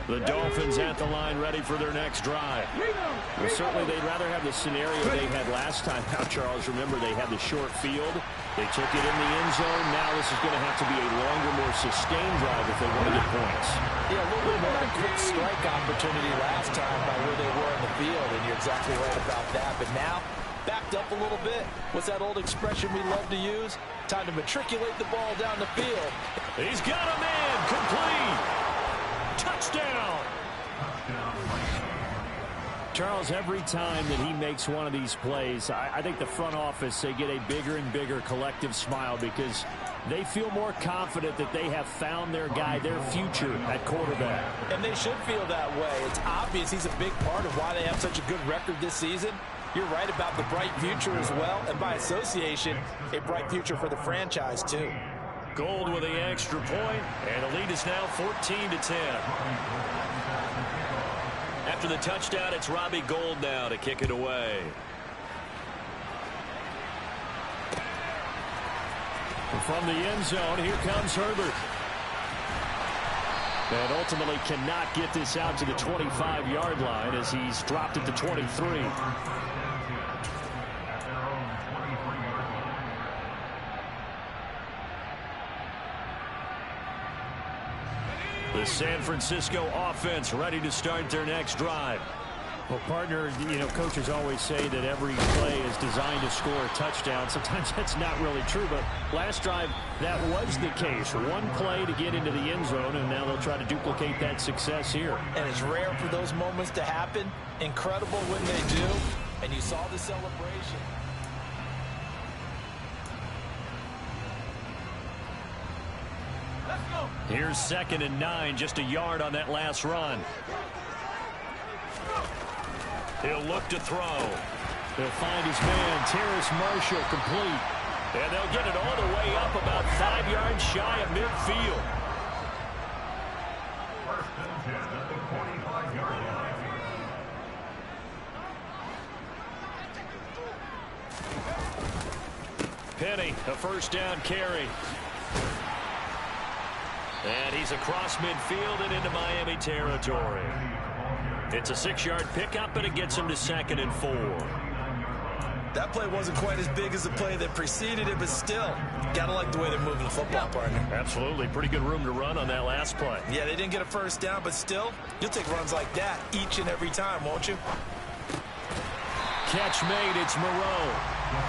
The Dolphins at the line ready for their next drive. Well, certainly they'd rather have the scenario they had last time out, Charles. Remember, they had the short field. They took it in the end zone. Now this is going to have to be a longer, more sustained drive if they want to get points. Yeah, a little bit more of a quick strike opportunity last time by where they were in the field, and you're exactly right about that. But now, backed up a little bit. What's that old expression we love to use? Time to matriculate the ball down the field. He's got a man, complete. Touchdown. Charles, every time that he makes one of these plays, I think the front office, they get a bigger and bigger collective smile because they feel more confident that they have found their guy, their future at quarterback. And they should feel that way. It's obvious he's a big part of why they have such a good record this season. You're right about the bright future as well, and by association, a bright future for the franchise too. Gold with the extra point, and the lead is now 14-10. After the touchdown, it's Robbie Gould now to kick it away. From the end zone, here comes Herbert. And ultimately cannot get this out to the 25-yard line as he's dropped at the 23. The San Francisco offense ready to start their next drive. Well, partner, you know, coaches always say that every play is designed to score a touchdown. Sometimes that's not really true, but last drive, that was the case. One play to get into the end zone, and now they'll try to duplicate that success here. And it's rare for those moments to happen. Incredible when they do, and you saw the celebration. Here's 2nd and 9, just a yard on that last run. He'll look to throw. He'll find his man, Terrace Marshall, complete. And they'll get it all the way up about 5 yards shy of midfield. First and 10 at the 45-yard line. Penny, a first down carry. And he's across midfield and into Miami territory. It's a 6-yard pickup, and it gets him to 2nd and 4. That play wasn't quite as big as the play that preceded it, but still, gotta like the way they're moving the football, partner. Absolutely. Pretty good room to run on that last play. Yeah, they didn't get a first down, but still, you'll take runs like that each and every time, won't you? Catch made. It's Moreau.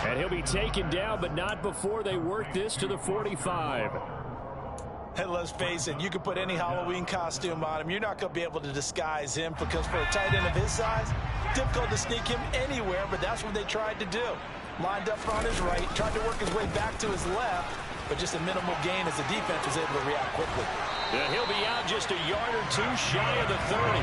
And he'll be taken down, but not before they work this to the 45. Hey, let's face it, you can put any Halloween costume on him. You're not going to be able to disguise him because for a tight end of his size, difficult to sneak him anywhere, but that's what they tried to do. Lined up on his right, tried to work his way back to his left, but just a minimal gain as the defense was able to react quickly. Yeah, he'll be out just a yard or two shy of the 30.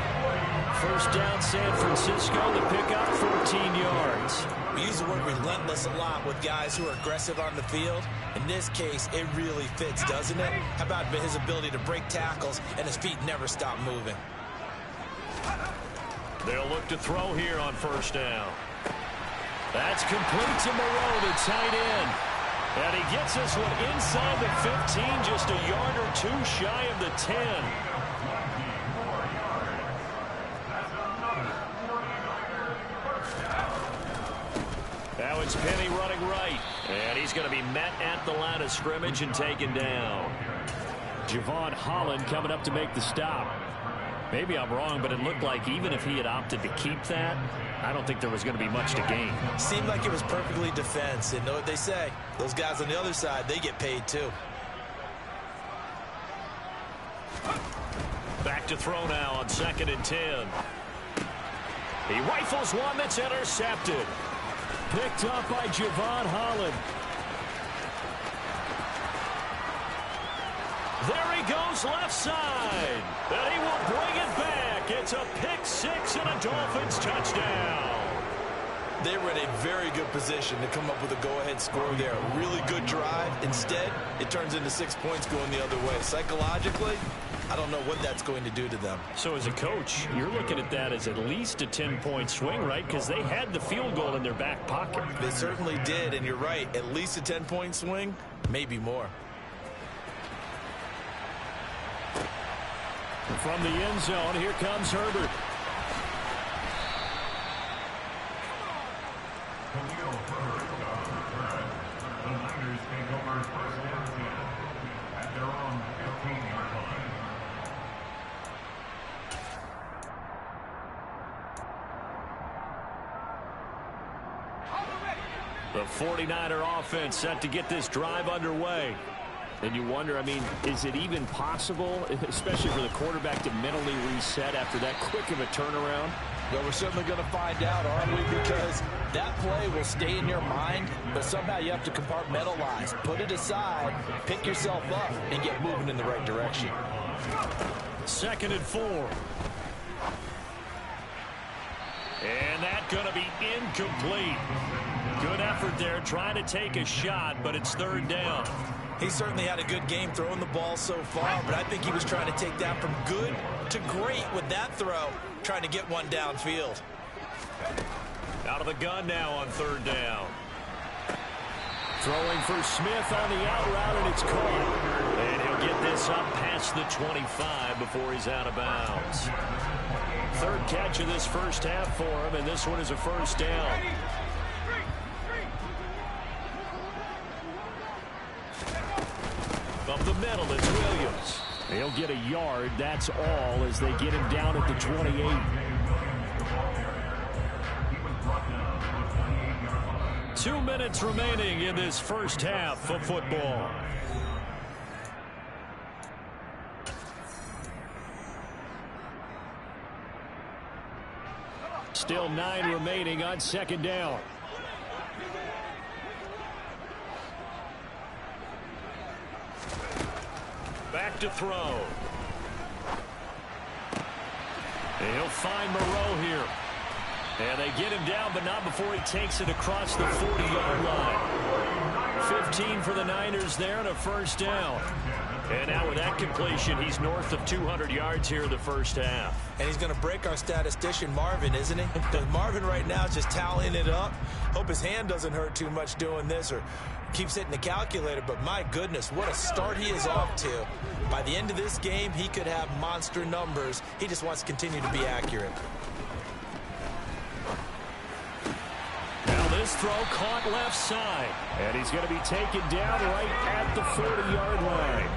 First down, San Francisco. The pickup, 14 yards. We use the word relentless a lot with guys who are aggressive on the field. In this case, it really fits, doesn't it? How about his ability to break tackles and his feet never stop moving? They'll look to throw here on first down. That's complete to Moreau, the tight end. And he gets this one inside the 15, just a yard or two shy of the 10. Now it's Penny running right. And he's going to be met at the line of scrimmage and taken down. Javon Holland coming up to make the stop. Maybe I'm wrong, but it looked like even if he had opted to keep that, I don't think there was going to be much to gain. Seemed like it was perfectly defense. And know what they say? Those guys on the other side, they get paid too. Back to throw now on 2nd and 10. He rifles one that's intercepted. Picked up by Javon Holland. There he goes left side. And he will bring it back. It's a pick six and a Dolphins touchdown. They were in a very good position to come up with a go-ahead score there. A really good drive. Instead, it turns into 6 points going the other way. Psychologically, I don't know what that's going to do to them. So as a coach, you're looking at that as at least a 10-point swing, right? Because they had the field goal in their back pocket. They certainly did, and you're right. At least a 10-point swing, maybe more. From the end zone, here comes Herbert. The Niners take over first and 10 at their own 15-yard line. The 49er offense set to get this drive underway. And you wonder, I mean, is it even possible, especially for the quarterback, to mentally reset after that quick of a turnaround? Well, we're certainly going to find out, aren't we? Because that play will stay in your mind, but somehow you have to compartmentalize. Put it aside, pick yourself up, and get moving in the right direction. 2nd and 4. And that's going to be incomplete. Good effort there, trying to take a shot, but it's 3rd down. He certainly had a good game throwing the ball so far, but I think he was trying to take that from good to great with that throw, trying to get one downfield. Out of the gun now on 3rd down. Throwing for Smith on the out route, and it's caught. And he'll get this up past the 25 before he's out of bounds. 3rd catch of this first half for him, and this one is a first down. Up the middle, it's Williams. He'll get a yard, that's all, as they get him down at the 28. 2 minutes remaining in this first half of football. Still 9 remaining on 2nd down. Back back to throw. He'll find Moreau here. And they get him down, but not before he takes it across the 40-yard line. 15 for the Niners there and a first down. And now with that completion, he's north of 200 yards here in the first half. And he's going to break our statistician, Marvin, isn't he? Because Marvin right now is just tallying it up. Hope his hand doesn't hurt too much doing this or keeps hitting the calculator. But my goodness, what a start he is off to. By the end of this game, he could have monster numbers. He just wants to continue to be accurate. Now this throw caught left side. And he's going to be taken down right at the 40-yard line.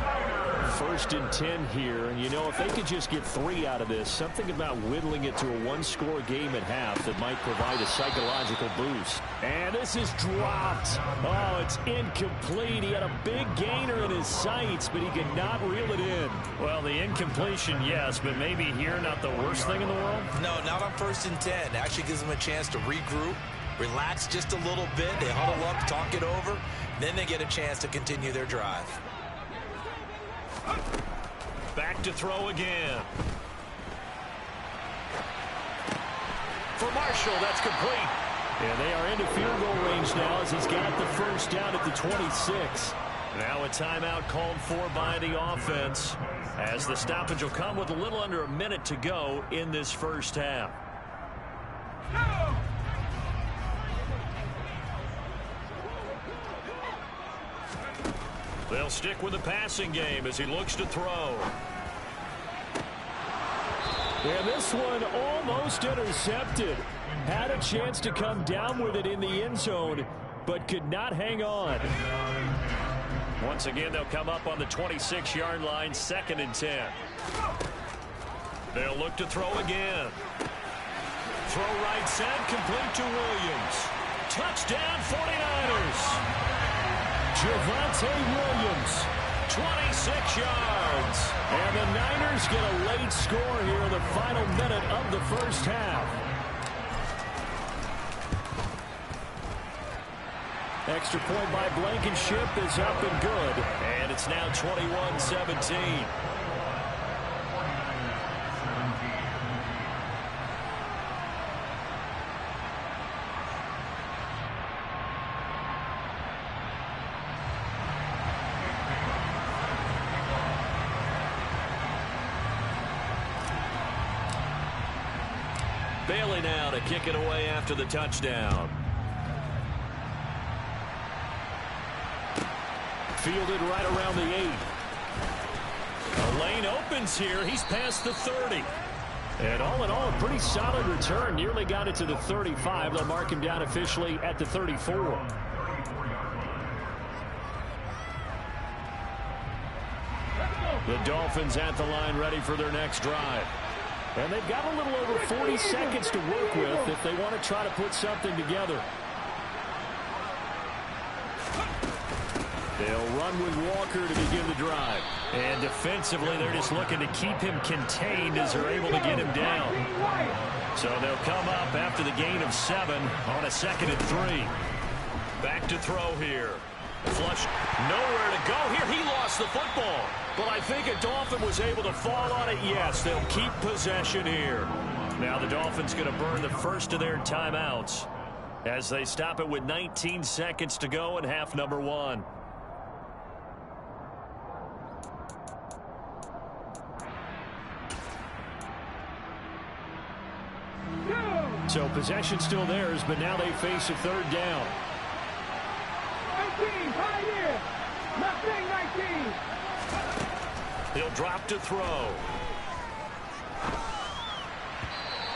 First and 10 here. And, you know, if they could just get 3 out of this, something about whittling it to a one-score game at half that might provide a psychological boost. And this is dropped. Oh, it's incomplete. He had a big gainer in his sights, but he could not reel it in. Well, the incompletion, yes, but maybe here not the worst thing in the world? No, not on first and 10. Actually gives them a chance to regroup, relax just a little bit. They huddle up, talk it over. Then they get a chance to continue their drive. Back to throw again. For Marshall, that's complete. And they are into field goal range now as he's got the first down at the 26. Now a timeout called for by the offense as the stoppage will come with a little under a minute to go in this first half. They'll stick with the passing game as he looks to throw. And this one almost intercepted. Had a chance to come down with it in the end zone, but could not hang on. Once again, they'll come up on the 26-yard line, 2nd and 10. They'll look to throw again. Throw right side, complete to Williams. Touchdown, 49ers. Javonte Williams, 26 yards. And the Niners get a late score here in the final minute of the first half. Extra point by Blankenship is up and good. And it's now 21-17. Bailey now to kick it away after the touchdown. Fielded right around the 8. A lane opens here. He's past the 30. And all in all, a pretty solid return. Nearly got it to the 35. They'll mark him down officially at the 34. The Dolphins at the line ready for their next drive. And they've got a little over 40 seconds to work with if they want to try to put something together. They'll run with Walker to begin the drive. And defensively, they're just looking to keep him contained as they're able to get him down. So they'll come up after the gain of 7 on a 2nd and 3. Back to throw here. Flush, nowhere to go here. He lost the football. But I think a Dolphin was able to fall on it. Yes, they'll keep possession here. Now the Dolphins going to burn the first of their timeouts as they stop it with 19 seconds to go in half number 1. So possession still theirs, but now they face a 3rd down. 19, Pioneer! Mustang 19! He'll drop to throw.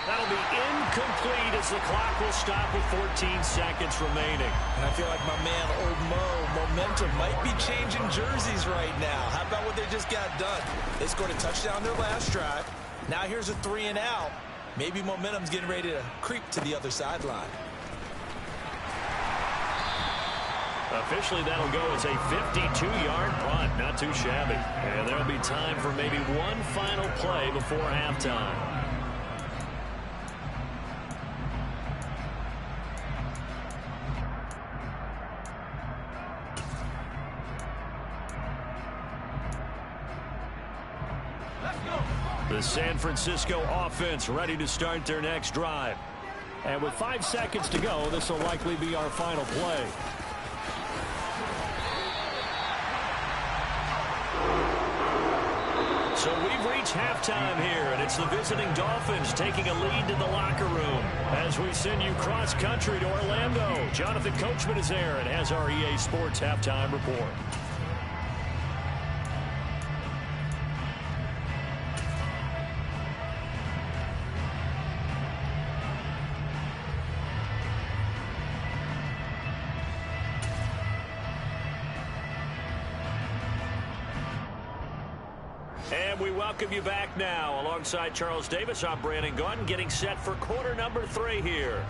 That'll be incomplete as the clock will stop with 14 seconds remaining. And I feel like my man, Old Mo, momentum might be changing jerseys right now. How about what they just got done? They scored a touchdown their last drive. Now here's a 3 and out. Maybe momentum's getting ready to creep to the other sideline. Officially, that'll go as a 52-yard punt. Not too shabby. And there'll be time for maybe one final play before halftime. The San Francisco offense ready to start their next drive. And with 5 seconds to go, this will likely be our final play. So we've reached halftime here, and it's the visiting Dolphins taking a lead to the locker room. As we send you cross-country to Orlando, Jonathan Coachman is there and has our EA Sports halftime report. And we welcome you back now. Alongside Charles Davis, I'm Brandon Gaudin, getting set for quarter number 3 here.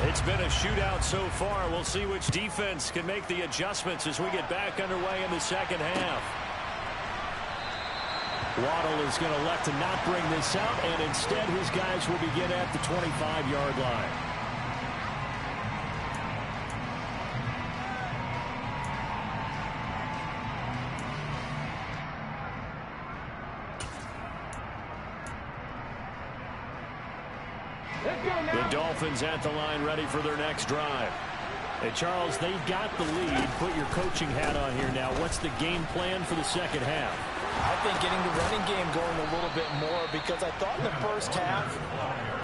It's been a shootout so far. We'll see which defense can make the adjustments as we get back underway in the second half. Waddle is going to elect to not bring this out, and instead his guys will begin at the 25-yard line. The Dolphins at the line ready for their next drive. Hey, Charles, they've got the lead. Put your coaching hat on here now. What's the game plan for the second half? I think getting the running game going a little bit more, because I thought in the first half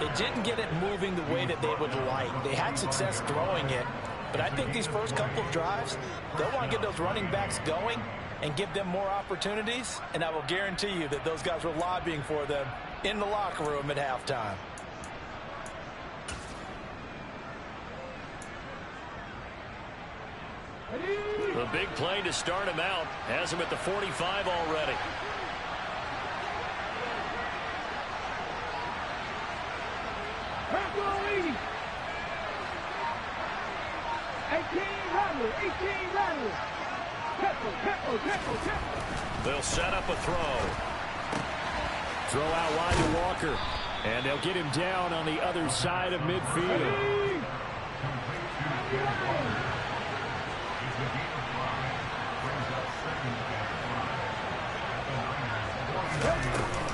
they didn't get it moving the way that they would like. They had success throwing it, but I think these first couple of drives, they'll want to get those running backs going and give them more opportunities, and I will guarantee you that those guys were lobbying for them in the locker room at halftime. The big play to start him out has him at the 45 already. They'll set up a throw. Throw out wide to Walker. And they'll get him down on the other side of midfield.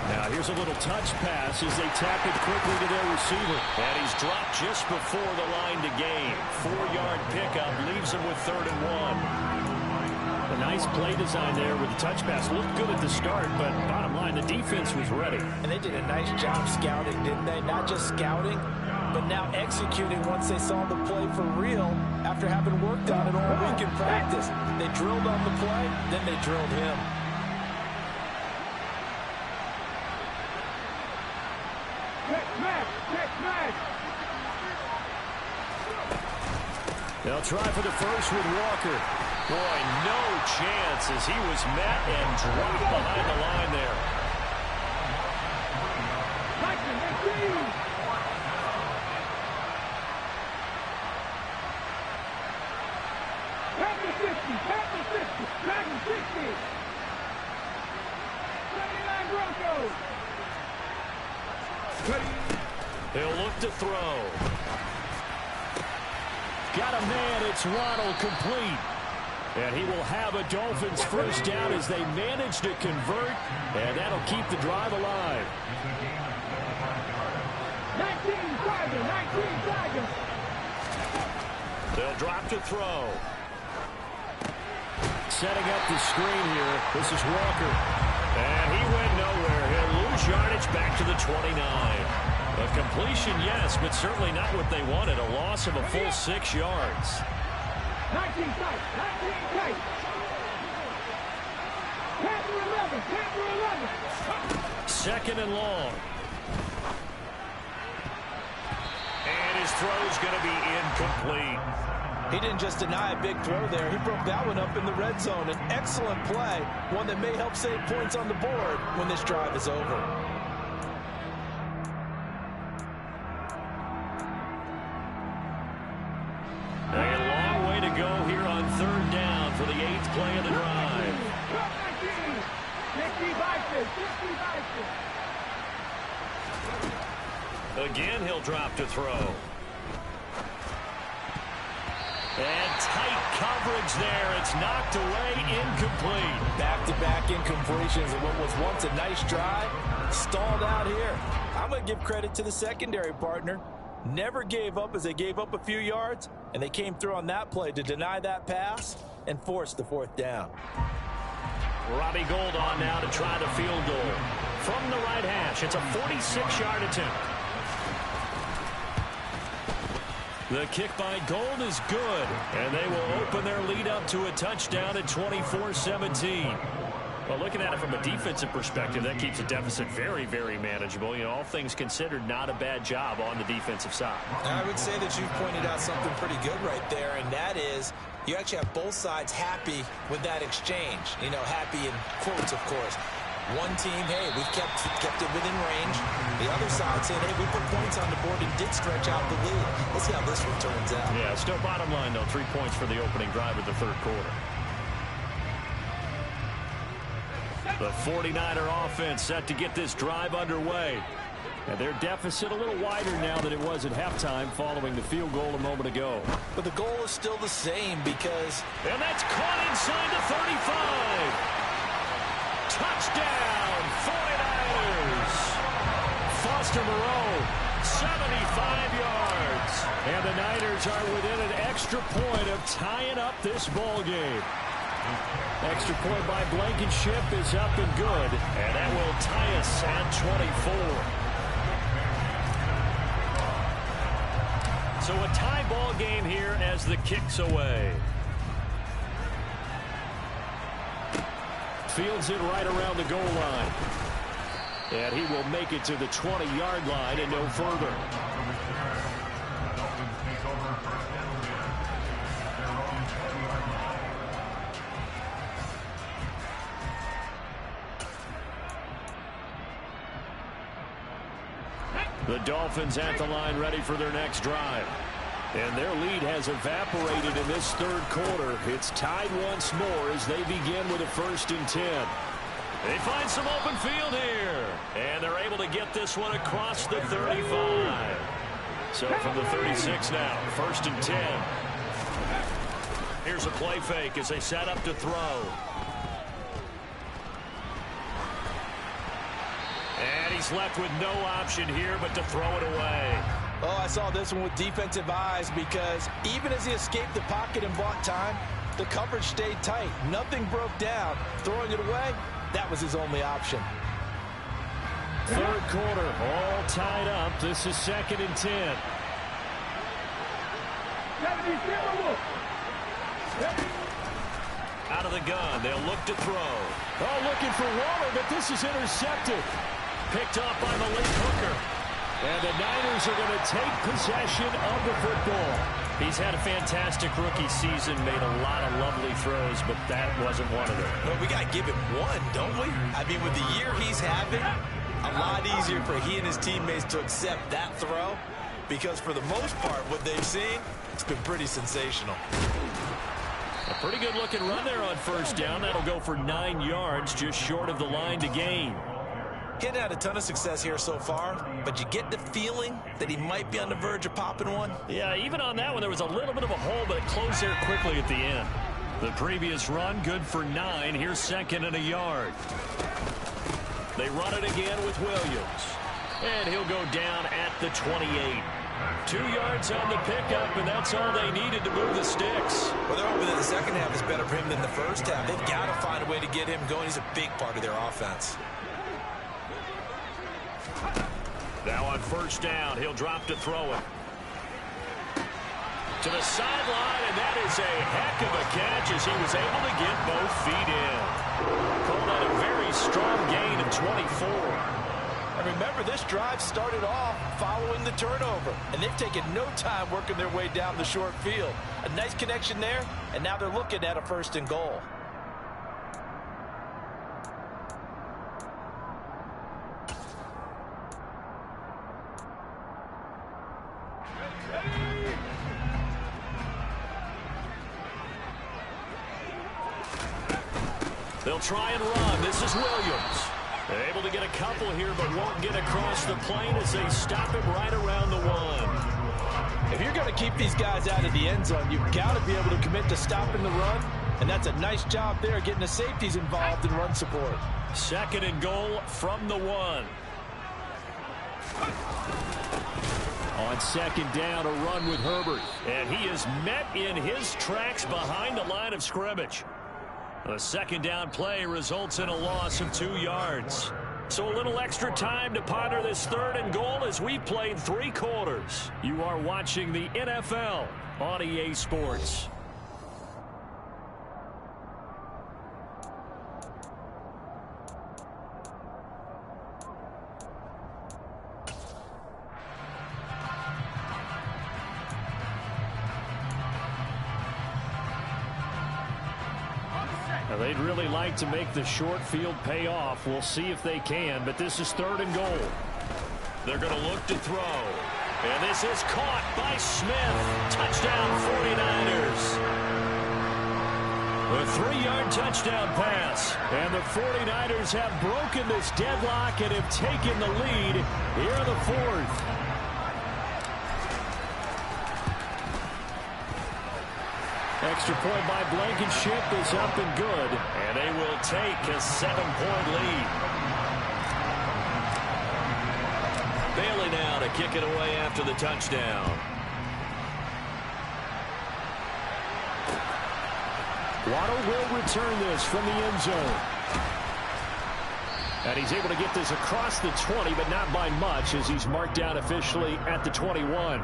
Now here's a little touch pass as they tap it quickly to their receiver. And he's dropped just before the line to gain. 4-yard pickup leaves him with 3rd and 1. A nice play design there with the touch pass. Looked good at the start, but bottom line, the defense was ready. And they did a nice job scouting, didn't they? Not just scouting, but now executing once they saw the play for real after having worked on it all week in practice. They drilled on the play, then they drilled him. They'll try for the first with Walker. Boy, no chance as he was met and dropped behind the line there. They'll look to throw. Got a man, it's Waddle, complete. And he will have a Dolphins first down as they manage to convert, and that'll keep the drive alive. 19 Tigers. They'll drop to throw. Setting up the screen here. This is Walker. And he went nowhere. He'll lose yardage back to the 29. A completion, yes, but certainly not what they wanted. A loss of a full 6 yards. 19 tight. 19 tight. 10 to 11. 10 to 11. 2nd and long. And his throw's going to be incomplete. He didn't just deny a big throw there. He broke that one up in the red zone. An excellent play, one that may help save points on the board when this drive is over. A long way to go here on 3rd down for the 8th play of the drive. 50 Again, he'll drop to throw. And tight coverage there. It's knocked away, incomplete. Back-to-back incompletions of what was once a nice drive. Stalled out here. I'm going to give credit to the secondary partner. Never gave up as they gave up a few yards, and they came through on that play to deny that pass and force the 4th down. Robbie Gould on now to try the field goal. From the right hash, it's a 46-yard attempt. The kick by Gould is good, and they will open their lead up to a touchdown at 24-17. Well, looking at it from a defensive perspective, that keeps the deficit very, very manageable. You know, all things considered, not a bad job on the defensive side. I would say that you've pointed out something pretty good right there, and that is you actually have both sides happy with that exchange. You know, happy in quotes, of course. One team, hey, we've kept it within range. The other side saying, hey, we put points on the board and did stretch out the lead. Let's see how this one turns out. Yeah, still bottom line, though, 3 points for the opening drive of the 3rd quarter. The 49er offense set to get this drive underway. And their deficit a little wider now than it was at halftime following the field goal a moment ago. But the goal is still the same because... And that's caught inside the 35. Touchdown, 49ers. Foster Moreau, 75 yards. And the Niners are within an extra point of tying up this ball game. Extra point by Blankenship is up and good. And that will tie us at 24. So a tie ball game here as the kick's away. Fields it right around the goal line. And he will make it to the 20-yard line and no further. The Dolphins at the line ready for their next drive. And their lead has evaporated in this 3rd quarter. It's tied once more as they begin with a 1st and 10. They find some open field here. And they're able to get this one across the 35. So from the 36 now, 1st and 10. Here's a play fake as they set up to throw. And he's left with no option here but to throw it away. Oh, I saw this one with defensive eyes because even as he escaped the pocket and bought time, the coverage stayed tight. Nothing broke down. Throwing it away, that was his only option. 3rd quarter, all tied up. This is 2nd and 10. Out of the gun, they'll look to throw. Oh, looking for Waller, but this is intercepted. Picked up by Malik Hooker. And the Niners are going to take possession of the football. He's had a fantastic rookie season, made a lot of lovely throws, but that wasn't one of them. Well, we got to give him one, don't we? I mean, with the year he's having, a lot easier for he and his teammates to accept that throw because for the most part, what they've seen, it's been pretty sensational. A pretty good looking run there on 1st down. That'll go for 9 yards, just short of the line to gain. He hadn't had a ton of success here so far, but you get the feeling that he might be on the verge of popping one. Yeah, even on that one, there was a little bit of a hole, but it closed there quickly at the end. The previous run, good for 9. Here's 2nd and a yard. They run it again with Williams. And he'll go down at the 28. 2 yards on the pickup, and that's all they needed to move the sticks. Well, they're hoping that the second half is better for him than the first half. They've got to find a way to get him going. He's a big part of their offense. Now on 1st down, he'll drop to throw it. To the sideline, and that is a heck of a catch as he was able to get both feet in. Called out a very strong gain of 24. And remember, this drive started off following the turnover, and they've taken no time working their way down the short field. A nice connection there, and now they're looking at a 1st and goal. They'll try and run. This is Williams. They're able to get a couple here, but won't get across the plane as they stop him right around the 1. If you're going to keep these guys out of the end zone, you've got to be able to commit to stopping the run, and that's a nice job there getting the safeties involved in run support. 2nd and goal from the 1. On 2nd down, a run with Herbert. And he is met in his tracks behind the line of scrimmage. The 2nd down play results in a loss of 2 yards. So a little extra time to ponder this 3rd and goal as we played 3 quarters. You are watching the NFL on EA Sports. They'd really like to make the short field pay off. We'll see if they can, but this is 3rd and goal. They're going to look to throw. And this is caught by Smith. Touchdown 49ers. A 3-yard touchdown pass. And the 49ers have broken this deadlock and have taken the lead here in the 4th. Extra point by Blankenship is up and good. And they will take a 7-point lead. Bailey now to kick it away after the touchdown. Waddle will return this from the end zone. And he's able to get this across the 20, but not by much as he's marked down officially at the 21.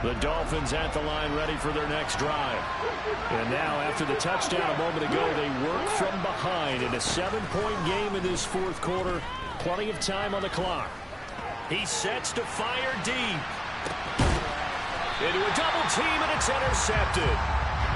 The Dolphins at the line ready for their next drive. And now after the touchdown a moment ago, they work from behind in a 7-point game in this 4th quarter. Plenty of time on the clock. He sets to fire deep. Into a double team and it's intercepted.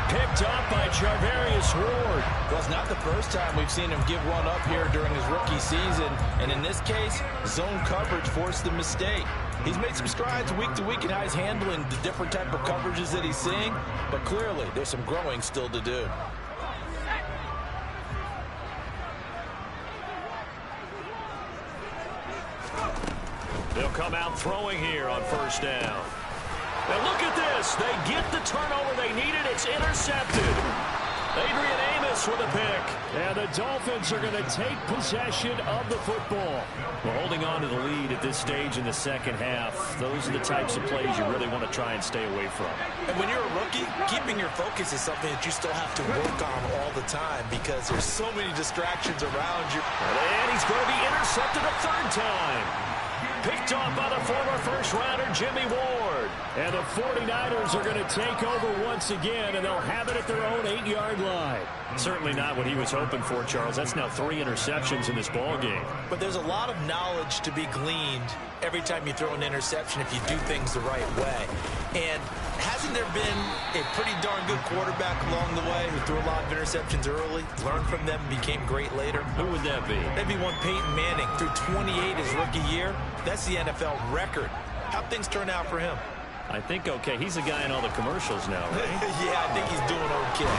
Picked up by Charvarius Ward. Well, it's not the first time we've seen him give one up here during his rookie season. And in this case, zone coverage forced the mistake. He's made some strides week to week in how he's handling the different type of coverages that he's seeing. But clearly, there's some growing still to do. They'll come out throwing here on 1st down. And look at this. They get the turnover they needed. It's intercepted. Adrian Amos with a pick. And the Dolphins are going to take possession of the football. We're holding on to the lead at this stage in the 2nd half. Those are the types of plays you really want to try and stay away from. And when you're a rookie, keeping your focus is something that you still have to work on all the time because there's so many distractions around you. And he's going to be intercepted a 3rd time. Picked off by the former 1st-rounder Jimmy Ward. And the 49ers are going to take over once again, and they'll have it at their own 8-yard line. Certainly not what he was hoping for, Charles. That's now 3 interceptions in this ball game. But there's a lot of knowledge to be gleaned every time you throw an interception if you do things the right way. And hasn't there been a pretty darn good quarterback along the way who threw a lot of interceptions early, learned from them, became great later? Who would that be? That'd be one Peyton Manning. Threw 28 his rookie year. That's the NFL record. How'd things turn out for him? I think okay. He's the guy in all the commercials now, right? Yeah, I think he's doing okay.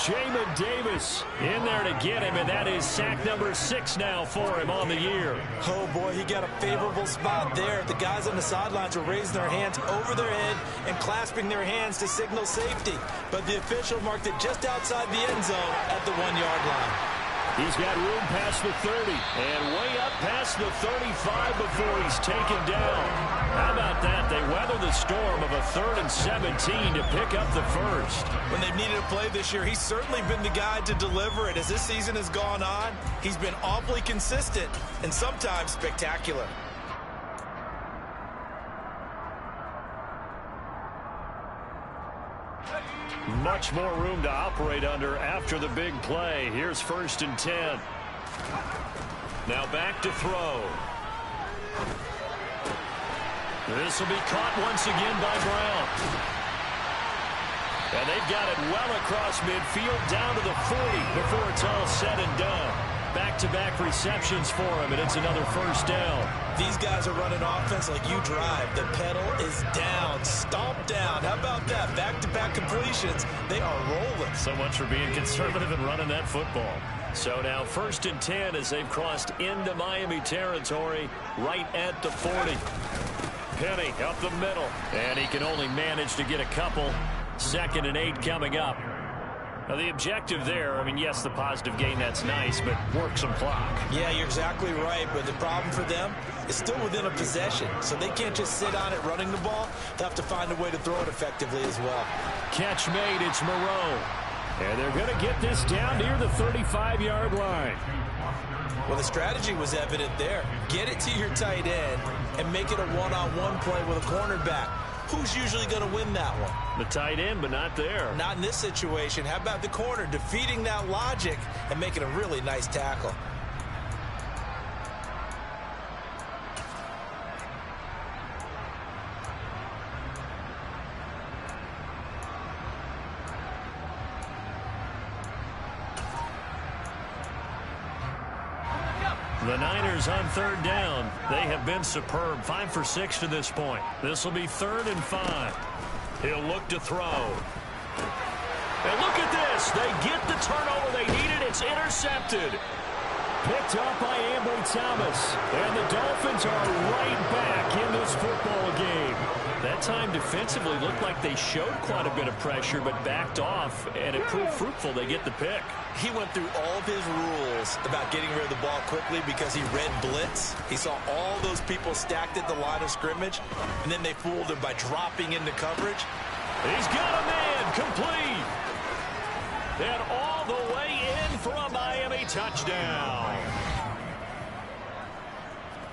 Jamin Davis in there to get him, and that is sack number 6 now for him on the year. Oh, boy, he got a favorable spot there. The guys on the sidelines were raising their hands over their head and clasping their hands to signal safety. But the official marked it just outside the end zone at the 1-yard line. He's got room past the 30 and way up past the 35 before he's taken down. How about that? They weather the storm of a 3rd and 17 to pick up the 1st. When they've needed a play this year, he's certainly been the guy to deliver it. As this season has gone on, he's been awfully consistent and sometimes spectacular. Much more room to operate under after the big play. Here's 1st and 10. Now back to throw. This will be caught once again by Brown. And they've got it well across midfield down to the 40 before it's all said and done. Back-to-back receptions for him, and it's another first down. These guys are running offense like you drive. The pedal is down, stomp down. How about that? Back-to-back completions. They are rolling. So much for being conservative and running that football. So now 1st and 10 as they've crossed into Miami territory right at the 40. Penny up the middle, and he can only manage to get a couple. 2nd and 8 coming up. Now the objective there, I mean, yes, the positive gain, that's nice, but work some clock. Yeah, you're exactly right, but the problem for them is still within a possession, so they can't just sit on it running the ball. They'll have to find a way to throw it effectively as well. Catch made, it's Moreau. And they're going to get this down near the 35-yard line. Well, the strategy was evident there. Get it to your tight end and make it a one-on-one play with a cornerback. Who's usually going to win that one? The tight end, but not there. Not in this situation. How about the corner defeating that logic and making a really nice tackle? The Niners on 3rd down. They have been superb. 5 for 6 to this point. This will be 3rd and 5. He'll look to throw. And look at this. They get the turnover they needed. It's intercepted. Picked up by Ambry Thomas. And the Dolphins are right back in this football game. That time defensively looked like they showed quite a bit of pressure but backed off, and it proved fruitful. They get the pick. He went through all of his rules about getting rid of the ball quickly because he read blitz. He saw all those people stacked at the line of scrimmage, and then they fooled him by dropping into coverage. He's got a man complete. And all the way in for a Miami touchdown.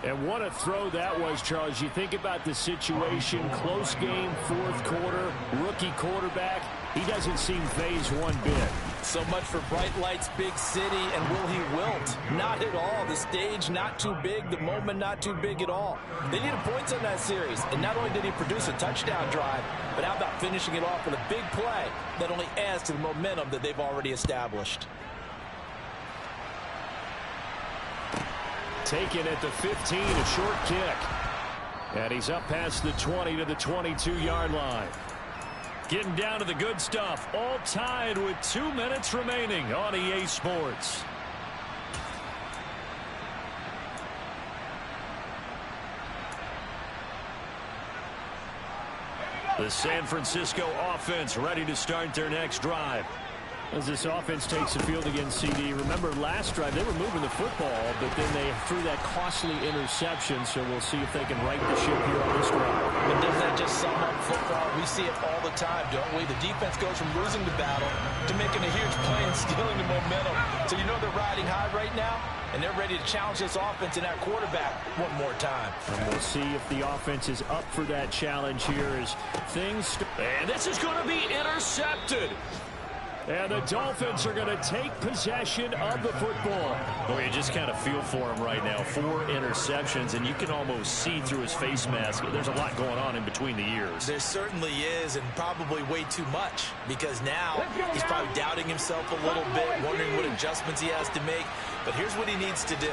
And what a throw that was, Charles. You think about the situation, close game, 4th quarter, rookie quarterback. He doesn't seem phased one bit. So much for bright lights, big city, and will he wilt? Not at all. The stage not too big, the moment not too big at all. They needed points on that series, and not only did he produce a touchdown drive, but how about finishing it off with a big play that only adds to the momentum that they've already established. Taken at the 15, a short kick. And he's up past the 20 to the 22-yard line. Getting down to the good stuff. All tied with 2 minutes remaining on EA Sports. The San Francisco offense ready to start their next drive. As this offense takes the field against CD, remember last drive they were moving the football, but then they threw that costly interception, so we'll see if they can right the ship here on this drive. But doesn't that just sum up football? We see it all the time, don't we? The defense goes from losing the battle to making a huge play and stealing the momentum. So you know they're riding high right now, and they're ready to challenge this offense and that quarterback one more time. And we'll see if the offense is up for that challenge here as things... And this is going to be intercepted. And the Dolphins are going to take possession of the football. Boy, you just kind of feel for him right now. 4 interceptions, and you can almost see through his face mask. There's a lot going on in between the ears. There certainly is, and probably way too much, because now he's probably doubting himself a little bit, wondering what adjustments he has to make. But here's what he needs to do.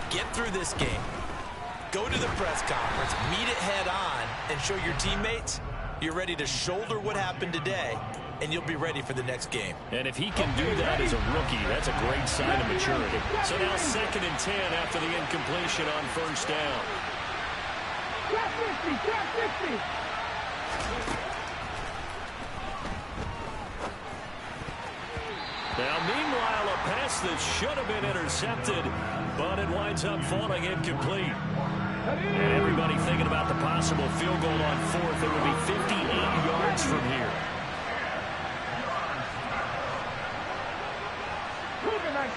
Get through this game. Go to the press conference, meet it head on, and show your teammates you're ready to shoulder what happened today, and you'll be ready for the next game. And if he can do that as a rookie, that's a great sign of maturity. So now 2nd and 10 after the incompletion on 1st down. Trap 50, trap 50. Now, meanwhile, a pass that should have been intercepted, but it winds up falling incomplete. And everybody thinking about the possible field goal on 4th. It would be 58 yards from here. Cougar 19.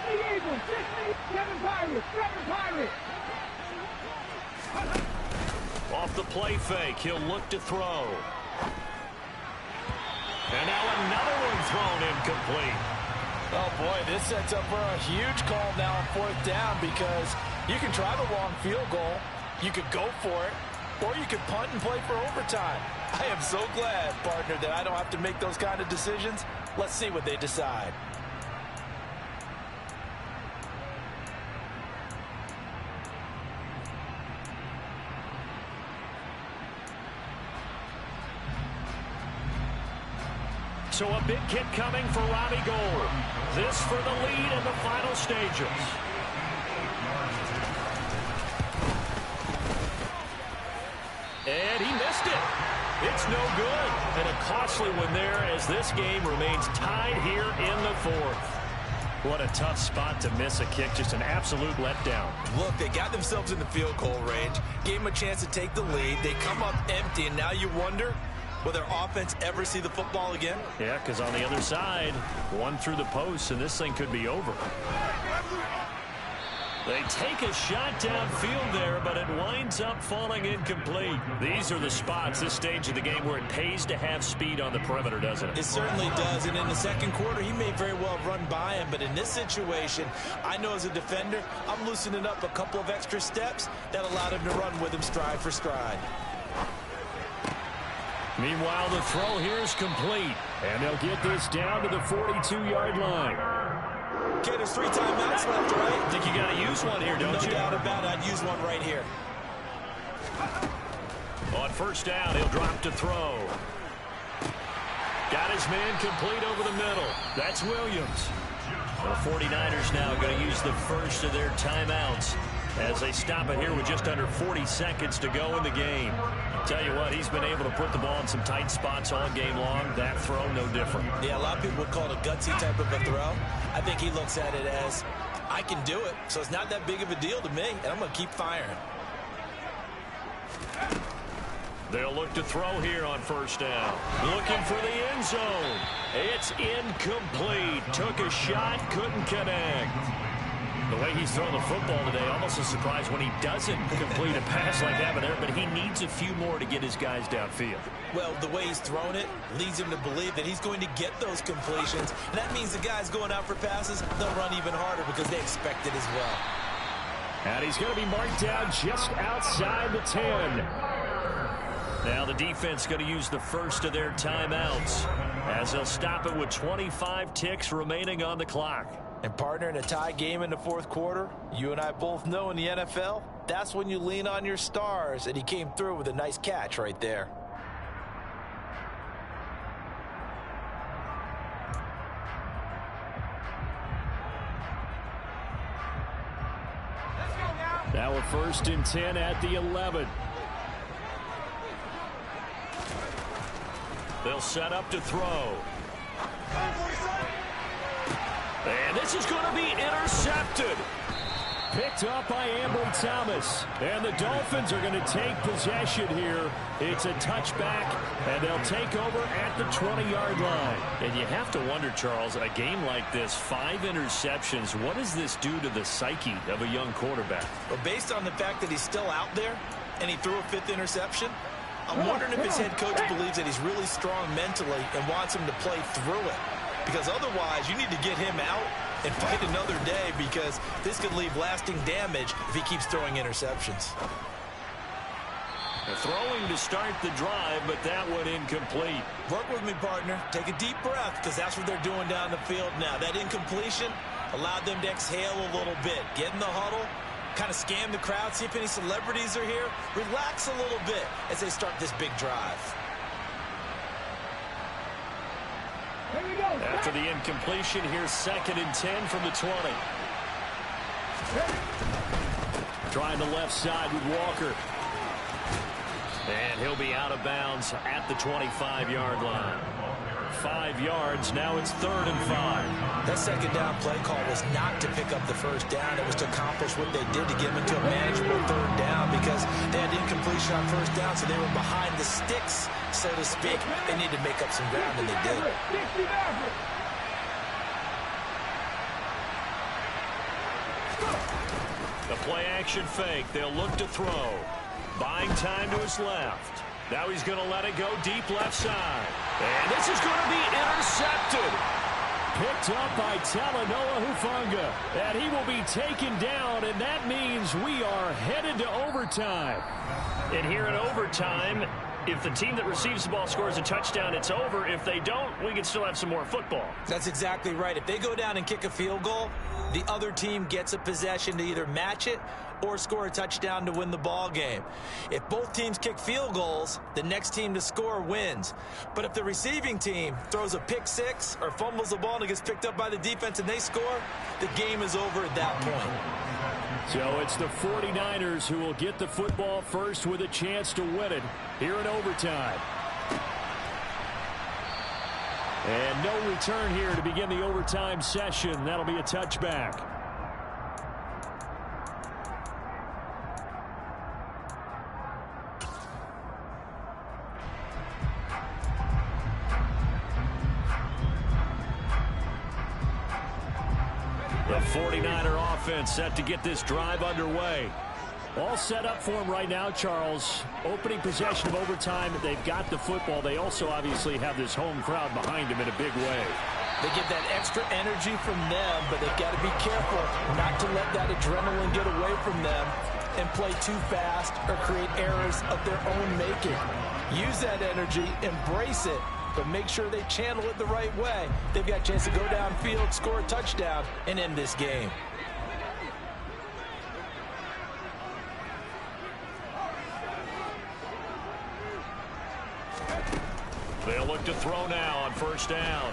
Eagles, 60, 7 Pirates, 7 Pirates. Off the play fake, he'll look to throw. And now another one thrown incomplete. Oh, boy, this sets up for a huge call now on 4th down because you can try the long field goal. You could go for it. or you can punt and play for overtime. I am so glad, partner, that I don't have to make those kind of decisions. Let's see what they decide. So a big kick coming for Robbie Gould. This for the lead in the final stages. And he missed it. It's no good. And a costly one there as this game remains tied here in the fourth. What a tough spot to miss a kick. Just an absolute letdown. Look, they got themselves in the field goal range, gave them a chance to take the lead. They come up empty, and now you wonder, will their offense ever see the football again? Yeah, because on the other side, one through the post, and this thing could be over. They take a shot downfield there, but it winds up falling incomplete. These are the spots, this stage of the game, where it pays to have speed on the perimeter, doesn't it? It certainly does, and in the second quarter, he may very well run by him, but in this situation, I know as a defender, I'm loosening up a couple of extra steps that allowed him to run with him stride for stride. Meanwhile, the throw here is complete, and they'll get this down to the 42-yard line. Okay, there's 3 timeouts left, right? I think you got to use one here, don't you? No doubt about it. I'd use one right here. On first down, he'll drop to throw. Got his man complete over the middle. That's Williams. The 49ers now going to use the first of their timeouts as they stop it here with just under 40 seconds to go in the game. Tell you what, he's been able to put the ball in some tight spots all game long. That throw, no different. Yeah, a lot of people would call it a gutsy type of a throw. I think he looks at it as, I can do it, so it's not that big of a deal to me, and I'm going to keep firing. They'll look to throw here on first down. Looking for the end zone. It's incomplete. Took a shot, couldn't connect. The way he's throwing the football today, almost a surprise when he doesn't complete a pass like that there, but he needs a few more to get his guys downfield. Well, the way he's thrown it leads him to believe that he's going to get those completions. And that means the guys going out for passes, they'll run even harder because they expect it as well. And he's going to be marked down just outside the 10. Now the defense going to use the first of their timeouts as they'll stop it with 25 ticks remaining on the clock. And partner, in a tie game in the fourth quarter, you and I both know in the NFL, that's when you lean on your stars, and he came through with a nice catch right there. Now a 1st and 10 at the 11. They'll set up to throw. And this is going to be intercepted. Picked up by Ambry Thomas. And the Dolphins are going to take possession here. It's a touchback, and they'll take over at the 20-yard line. And you have to wonder, Charles, a game like this, 5 interceptions, what does this do to the psyche of a young quarterback? Well, based on the fact that he's still out there and he threw a 5th interception, I'm wondering if his head coach believes that he's really strong mentally and wants him to play through it. Because otherwise, you need to get him out and fight another day, because this could leave lasting damage if he keeps throwing interceptions. Throwing to start the drive, but that one incomplete. Work with me, partner. Take a deep breath, because that's what they're doing down the field now. That incompletion allowed them to exhale a little bit. Get in the huddle, kind of scan the crowd, see if any celebrities are here. Relax a little bit as they start this big drive. After the incompletion, here's 2nd and 10 from the 20. Trying the left side with Walker. And he'll be out of bounds at the 25-yard line. 5 yards, now it's 3rd and 5. That second down play call was not to pick up the first down. It was to accomplish what they did to get them into a manageable 3rd down, because they had incompletion on first down, so they were behind the sticks, so to speak. They needed to make up some ground, and they did. The play-action fake. They'll look to throw. Buying time to his left. Now he's going to let it go deep left side. And this is going to be intercepted. picked up by Talanoa Hufanga. And he will be taken down, and that means we are headed to overtime. And here in overtime, if the team that receives the ball scores a touchdown, it's over. If they don't, we can still have some more football. That's exactly right. If they go down and kick a field goal, the other team gets a possession to either match it or score a touchdown to win the ball game. If both teams kick field goals, the next team to score wins. But if the receiving team throws a pick six or fumbles the ball and it gets picked up by the defense and they score, the game is over at that point. So it's the 49ers who will get the football first with a chance to win it here in overtime. And no return here to begin the overtime session. That'll be a touchback. The 49er offense set to get this drive underway. All set up for them right now, Charles. Opening possession of overtime. They've got the football. They also obviously have this home crowd behind them in a big way. They get that extra energy from them, but they've got to be careful not to let that adrenaline get away from them and play too fast or create errors of their own making. Use that energy, embrace it, but make sure they channel it the right way. They've got a chance to go downfield, score a touchdown, and end this game. They'll look to throw now on first down.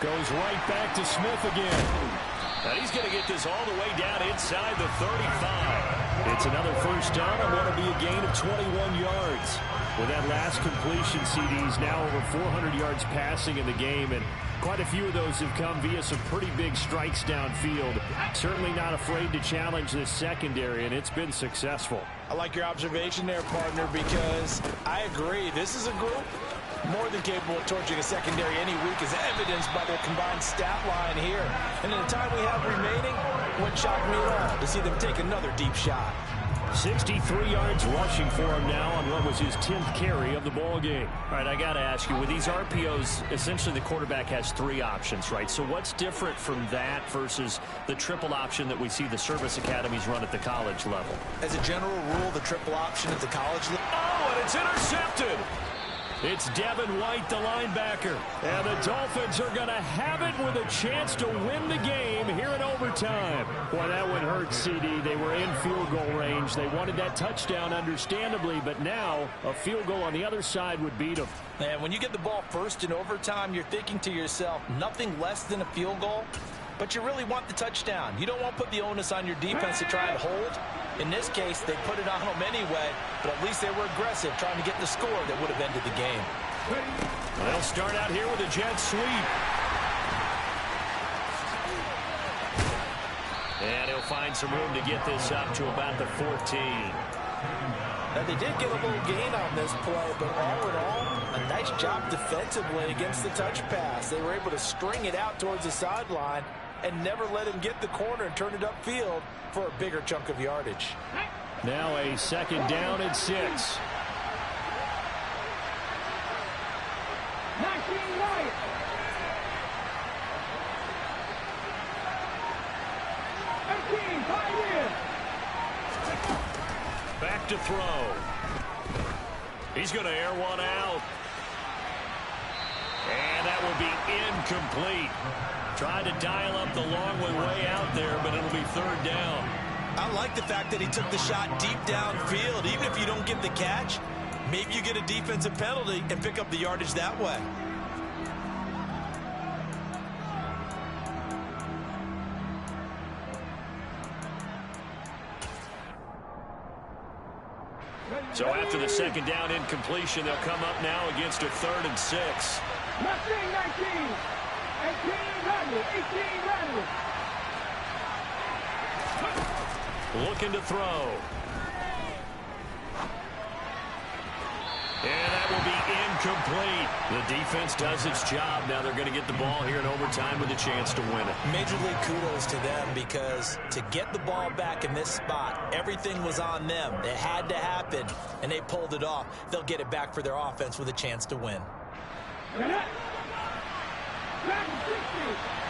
Goes right back to Smith again. And he's going to get this all the way down inside the 35. It's another first down and what will be a gain of 21 yards. With that last completion, CD's now over 400 yards passing in the game, and quite a few of those have come via some pretty big strikes downfield. Certainly not afraid to challenge this secondary, and it's been successful. I like your observation there, partner, because I agree. This is a group more than capable of torching a secondary any week, as evidenced by their combined stat line here. And in the time we have remaining, wouldn't shock me at all to see them take another deep shot. 63 yards rushing for him now on what was his 10th carry of the ball game. All right, I got to ask you, with these RPOs, essentially the quarterback has three options, right? So what's different from that versus the triple option that we see the service academies run at the college level? As a general rule, the triple option at the college level. Oh, and it's intercepted. It's Devin White, the linebacker. And the Dolphins are going to have it with a chance to win the game here in overtime. Boy, that would hurt, CD. They were in field goal range. They wanted that touchdown, understandably, but now a field goal on the other side would beat them. And when you get the ball first in overtime, you're thinking to yourself, nothing less than a field goal, but you really want the touchdown. You don't want to put the onus on your defense to try and hold. In this case, they put it on them anyway, but at least they were aggressive, trying to get the score that would have ended the game. They'll start out here with a jet sweep. And he'll find some room to get this up to about the 14. Now, they did get a little gain on this play, but all in all, a nice job defensively against the touch pass. They were able to string it out towards the sideline and never let him get the corner and turn it upfield for a bigger chunk of yardage. Now a second down and 6. 19 Lions. Back to throw. He's going to air one out. And that will be incomplete. Tried to dial up the long way out there, but it'll be third down. I like the fact that he took the shot deep downfield. Even if you don't get the catch, maybe you get a defensive penalty and pick up the yardage that way. So after the second down incompletion, they'll come up now against a 3rd and 6. 19. 18 Randall. Looking to throw. And that will be incomplete. The defense does its job. Now they're going to get the ball here in overtime with a chance to win it. Major league kudos to them, because to get the ball back in this spot, everything was on them. It had to happen, and they pulled it off. They'll get it back for their offense with a chance to win. Back 60.